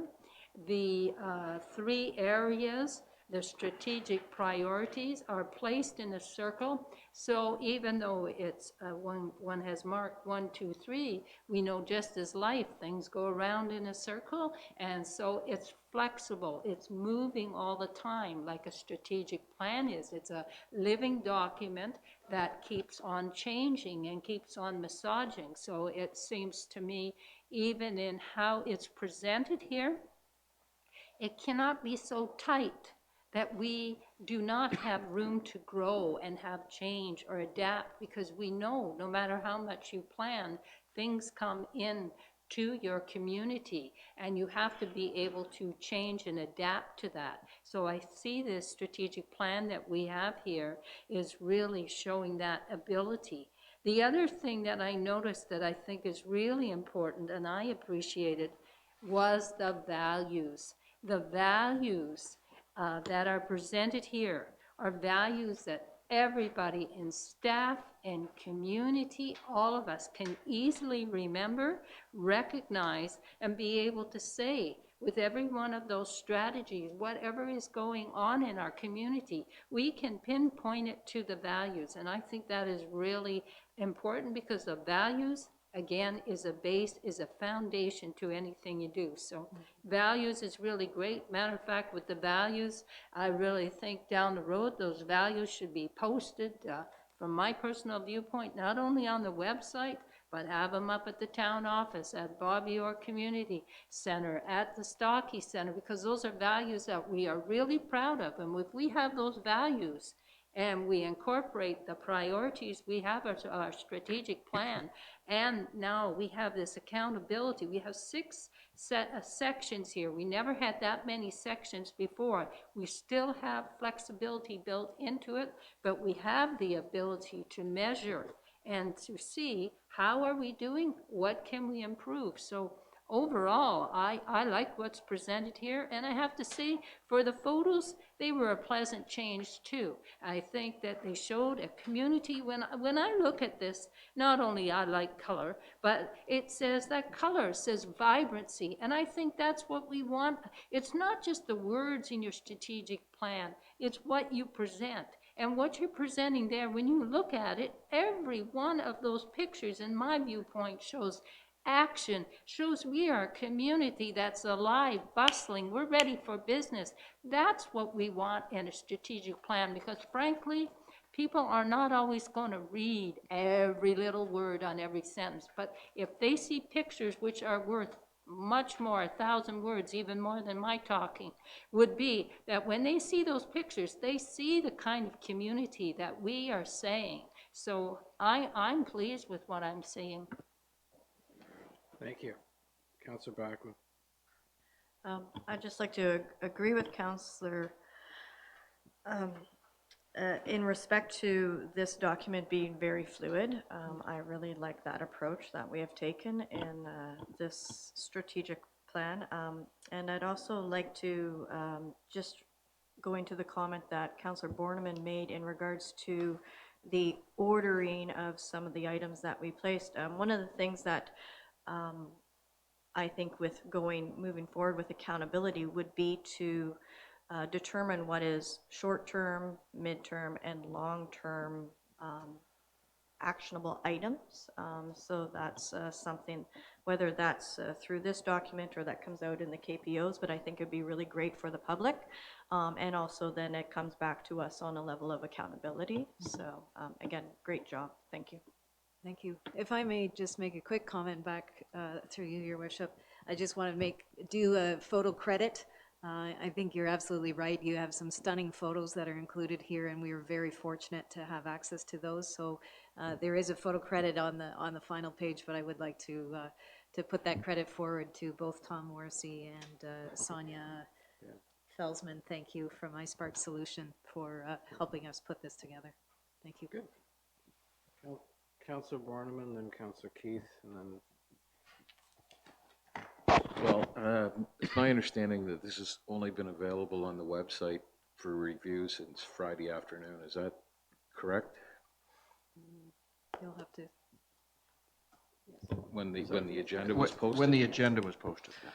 The 3 areas, the strategic priorities, are placed in a circle. So even though it's one has marked 1, 2, 3, we know just as life, things go around in a circle, and so it's flexible. It's moving all the time, like a strategic plan is. It's a living document that keeps on changing and keeps on massaging. So it seems to me, even in how it's presented here, it cannot be so tight that we do not have room to grow and have change or adapt, because we know no matter how much you plan, things come in to your community, and you have to be able to change and adapt to that. So I see this strategic plan that we have here is really showing that ability. The other thing that I noticed that I think is really important, and I appreciated, was the values. The values that are presented here are values that everybody in staff and community, all of us, can easily remember, recognize, and be able to say with every one of those strategies, whatever is going on in our community, we can pinpoint it to the values. And I think that is really important, because the values, again, is a base, is a foundation to anything you do. So values is really great. Matter of fact, with the values, I really think down the road, those values should be posted from my personal viewpoint, not only on the website, but have them up at the town office, at Bobby Orr Community Center, at the Stocky Center, because those are values that we are really proud of. And if we have those values and we incorporate the priorities we have as our strategic plan, and now we have this accountability. We have 6 sections here. We never had that many sections before. We still have flexibility built into it, but we have the ability to measure and to see how are we doing, what can we improve. So overall, I like what's presented here, and I have to say, for the photos, they were a pleasant change too. I think that they showed a community. When I look at this, not only I like color, but it says that color says vibrancy, and I think that's what we want. It's not just the words in your strategic plan, it's what you present. And what you're presenting there, when you look at it, every one of those pictures, in my viewpoint, shows action, shows we are a community that's alive, bustling, we're ready for business. That's what we want in a strategic plan, because frankly, people are not always going to read every little word on every sentence, but if they see pictures which are worth much more, 1,000 words, even more than my talking, would be that when they see those pictures, they see the kind of community that we are saying. So I'm pleased with what I'm seeing. Thank you. Councillor Bachman. I'd just like to agree with Councillor in respect to this document being very fluid. I really like that approach that we have taken in this strategic plan. And I'd also like to just go into the comment that Councillor Borneman made in regards to the ordering of some of the items that we placed. One of the things that I think with moving forward with accountability would be to determine what is short-term, mid-term, and long-term actionable items. So that's something, whether that's through this document or that comes out in the KPOs, but I think it'd be really great for the public. And also then it comes back to us on a level of accountability. So again, great job. Thank you. Thank you. If I may just make a quick comment back through you, Your Worship, I just want to do a photo credit. I think you're absolutely right. You have some stunning photos that are included here, and we were very fortunate to have access to those. So there is a photo credit on the final page, but I would like to put that credit forward to both Tom Morrissey and Sonia Felsman. Thank you from iSpark Solution for helping us put this together. Thank you. Good. Councillor Borneman, then Councillor Keith, and then. Well, it's my understanding that this has only been available on the website for review since Friday afternoon. Is that correct? You'll have to. When the agenda was posted? When the agenda was posted, yeah.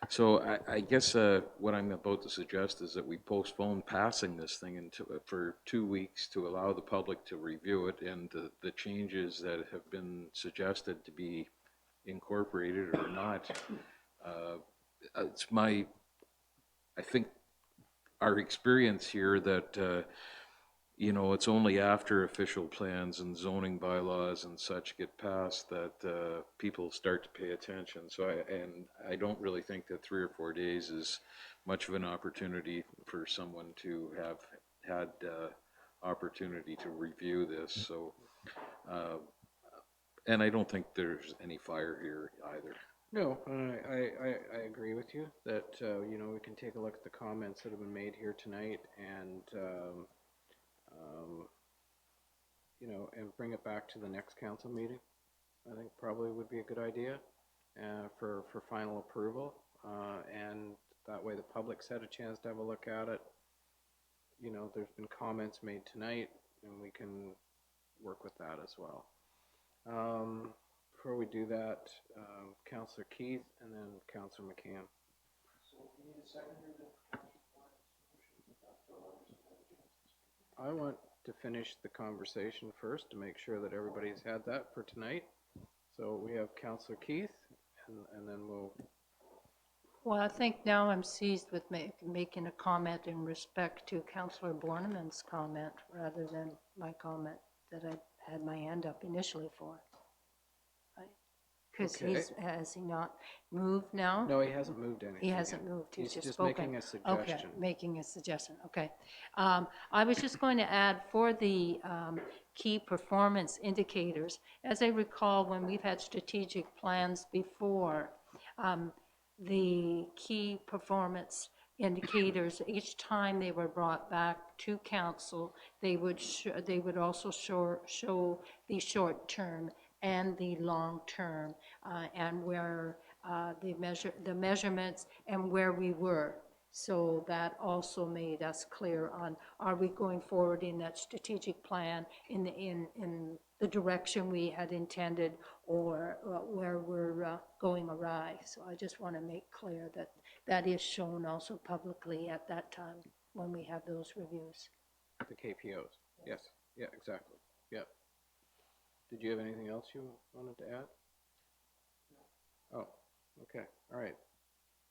So I guess what I'm about to suggest is that we postpone passing this thing for 2 weeks to allow the public to review it, and the changes that have been suggested to be incorporated or not. I think our experience here that it's only after official plans and zoning bylaws and such get passed that people start to pay attention. So I don't really think that 3 or 4 days is much of an opportunity for someone to have had opportunity to review this. So, and I don't think there's any fire here either. No, I agree with you that, we can take a look at the comments that have been made here tonight and, and bring it back to the next council meeting. I think probably would be a good idea for final approval. And that way the public's had a chance to have a look at it. There's been comments made tonight and we can work with that as well. Before we do that, Councillor Keith and then Councillor McCann. I want to finish the conversation first to make sure that everybody's had that for tonight. So we have Councillor Keith and then we'll... Well, I think now I'm seized with making a comment in respect to Councillor Borneman's comment rather than my comment that I had my hand up initially for. Because has he not moved now? No, he hasn't moved anything. He hasn't moved. He's just making a suggestion. Okay, making a suggestion. Okay. I was just going to add for the key performance indicators, as I recall when we've had strategic plans before, the key performance indicators, each time they were brought back to council, they would also show the short term and the long term, and where the measurements and where we were. So that also made us clear on, are we going forward in that strategic plan in the direction we had intended, or where we're going awry. So I just want to make clear that that is shown also publicly at that time when we have those reviews. The KPOs. Yes. Yeah, exactly. Yep. Did you have anything else you wanted to add? Oh, okay. All right.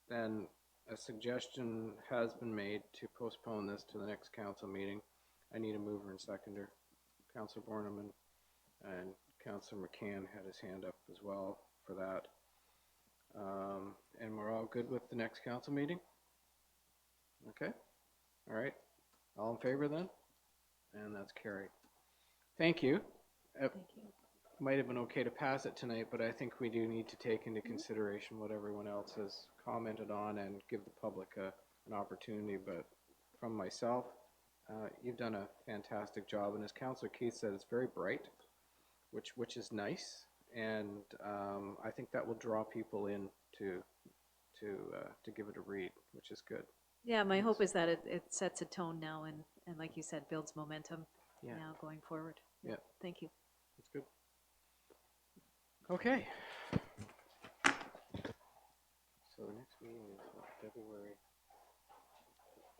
Then a suggestion has been made to postpone this to the next council meeting. I need a mover and seconder. Councillor Borneman and Councillor McCann had his hand up as well for that. And we're all good with the next council meeting? Okay. All right. All in favor then? And that's carried. Thank you. Thank you. Might have been okay to pass it tonight, but I think we do need to take into consideration what everyone else has commented on and give the public an opportunity. But from myself, you've done a fantastic job, and as Councillor Keith said, it's very bright, which is nice, and I think that will draw people in to give it a read, which is good. Yeah, my hope is that it sets a tone now and like you said, builds momentum now going forward. Yeah. Thank you. That's good. Okay. So the next meeting is what, February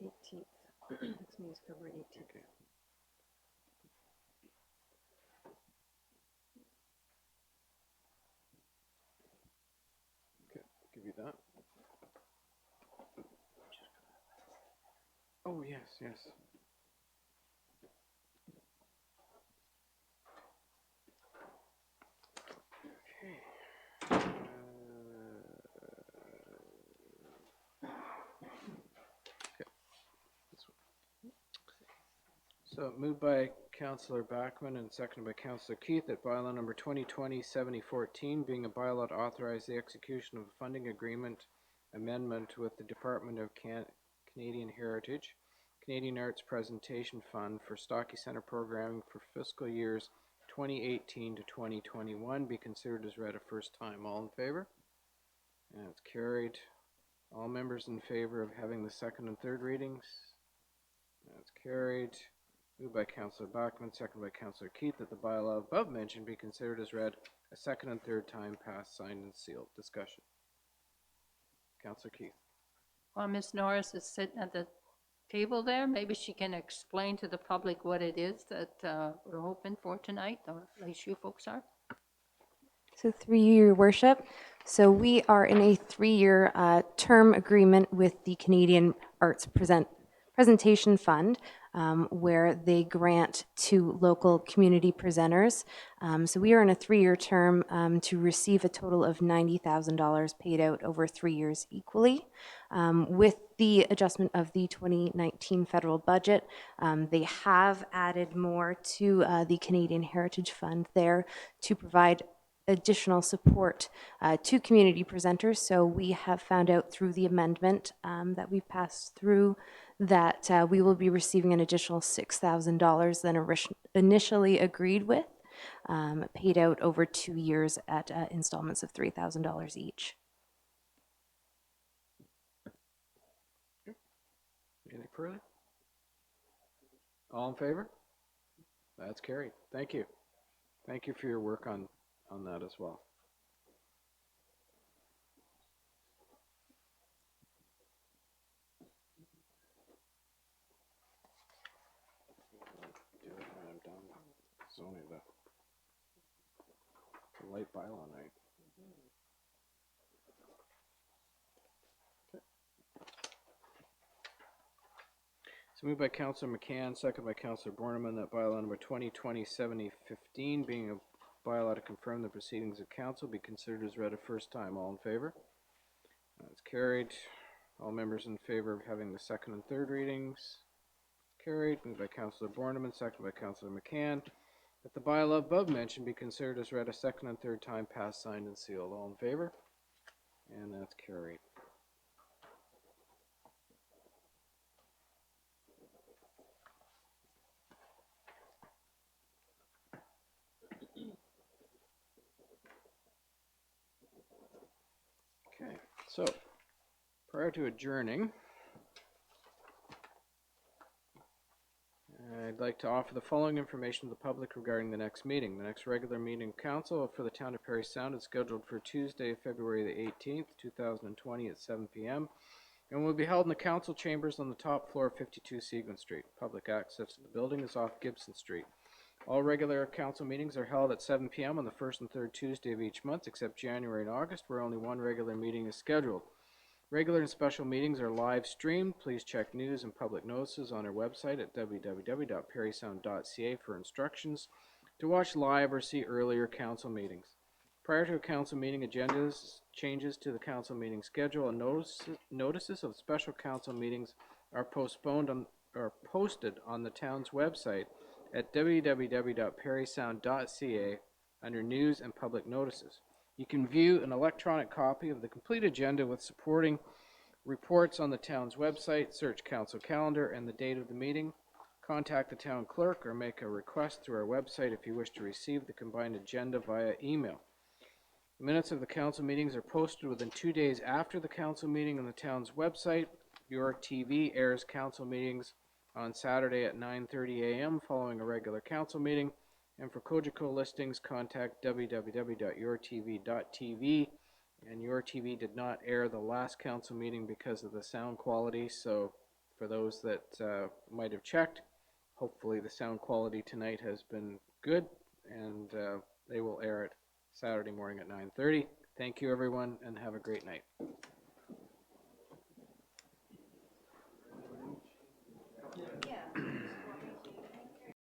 18th. Next meeting is February 18th. Okay. that. Oh, yes, yes. Okay. So moved by Councillor Backman and seconded by Councillor Keith that bylaw number 2020-7014 being a bylaw to authorize the execution of a funding agreement amendment with the Department of Canadian Heritage, Canadian Arts Presentation Fund for Stocky Centre programming for fiscal years 2018 to 2021 be considered as read a first time. All in favor? And it's carried. All members in favor of having the second and third readings? That's carried. Moved by Councillor Bachmann, seconded by Councillor Keith, that the bylaw above mentioned be considered as read a second and third time, passed, signed, and sealed. Discussion. Councillor Keith. While Ms. Norris is sitting at the table there, maybe she can explain to the public what it is that we're hoping for tonight, or at least you folks are. So through you, Your Worship. So we are in a 3-year term agreement with the Canadian Arts Presentation Fund, where they grant to local community presenters. So we are in a 3-year term to receive a total of $90,000 paid out over 3 years equally. With the adjustment of the 2019 federal budget, they have added more to the Canadian Heritage Fund there to provide additional support to community presenters. So we have found out through the amendment that we passed through that we will be receiving an additional $6,000 than initially agreed with, paid out over 2 years at installments of $3,000 each. Any further? All in favor? That's carried. Thank you. Thank you for your work on that as well. Do it when I'm done. It's only the light bylaw night. Okay. So moved by Councillor McCann, second by Councillor Borneman, that bylaw number 2020-7015 being a bylaw to confirm the proceedings of council be considered as read a first time. All in favor? That's carried. All members in favor of having the second and third readings? Carried. Moved by Councillor Borneman, second by Councillor McCann, that the bylaw above mentioned be considered as read a second and third time, passed, signed, and sealed. All in favor? And that's carried. Okay, so prior to adjourning, I'd like to offer the following information to the public regarding the next meeting. The next regular meeting of council for the town of Parry Sound is scheduled for Tuesday, February the 18th, 2020 at 7 p.m. and will be held in the council chambers on the top floor of 52 Seguin Street. Public access to the building is off Gibson Street. All regular council meetings are held at 7 p.m. on the first and third Tuesday of each month, except January and August, where only one regular meeting is scheduled. Regular and special meetings are live streamed. Please check news and public notices on our website at www.parrysound.ca for instructions to watch live or see earlier council meetings. Prior to a council meeting, agendas, changes to the council meeting schedule, and notices of special council meetings are posted on the town's website at www.parrysound.ca under news and public notices. You can view an electronic copy of the complete agenda with supporting reports on the town's website, search council calendar and the date of the meeting. Contact the town clerk or make a request through our website if you wish to receive the combined agenda via email. The minutes of the council meetings are posted within 2 days after the council meeting on the town's website. Your TV airs council meetings on Saturday at 9:30 a.m. following a regular council meeting. And for Cogeco listings, contact www.yourtv.tv. And Your TV did not air the last council meeting because of the sound quality. So for those that might have checked, hopefully the sound quality tonight has been good, and they will air it Saturday morning at 9:30. Thank you, everyone, and have a great night.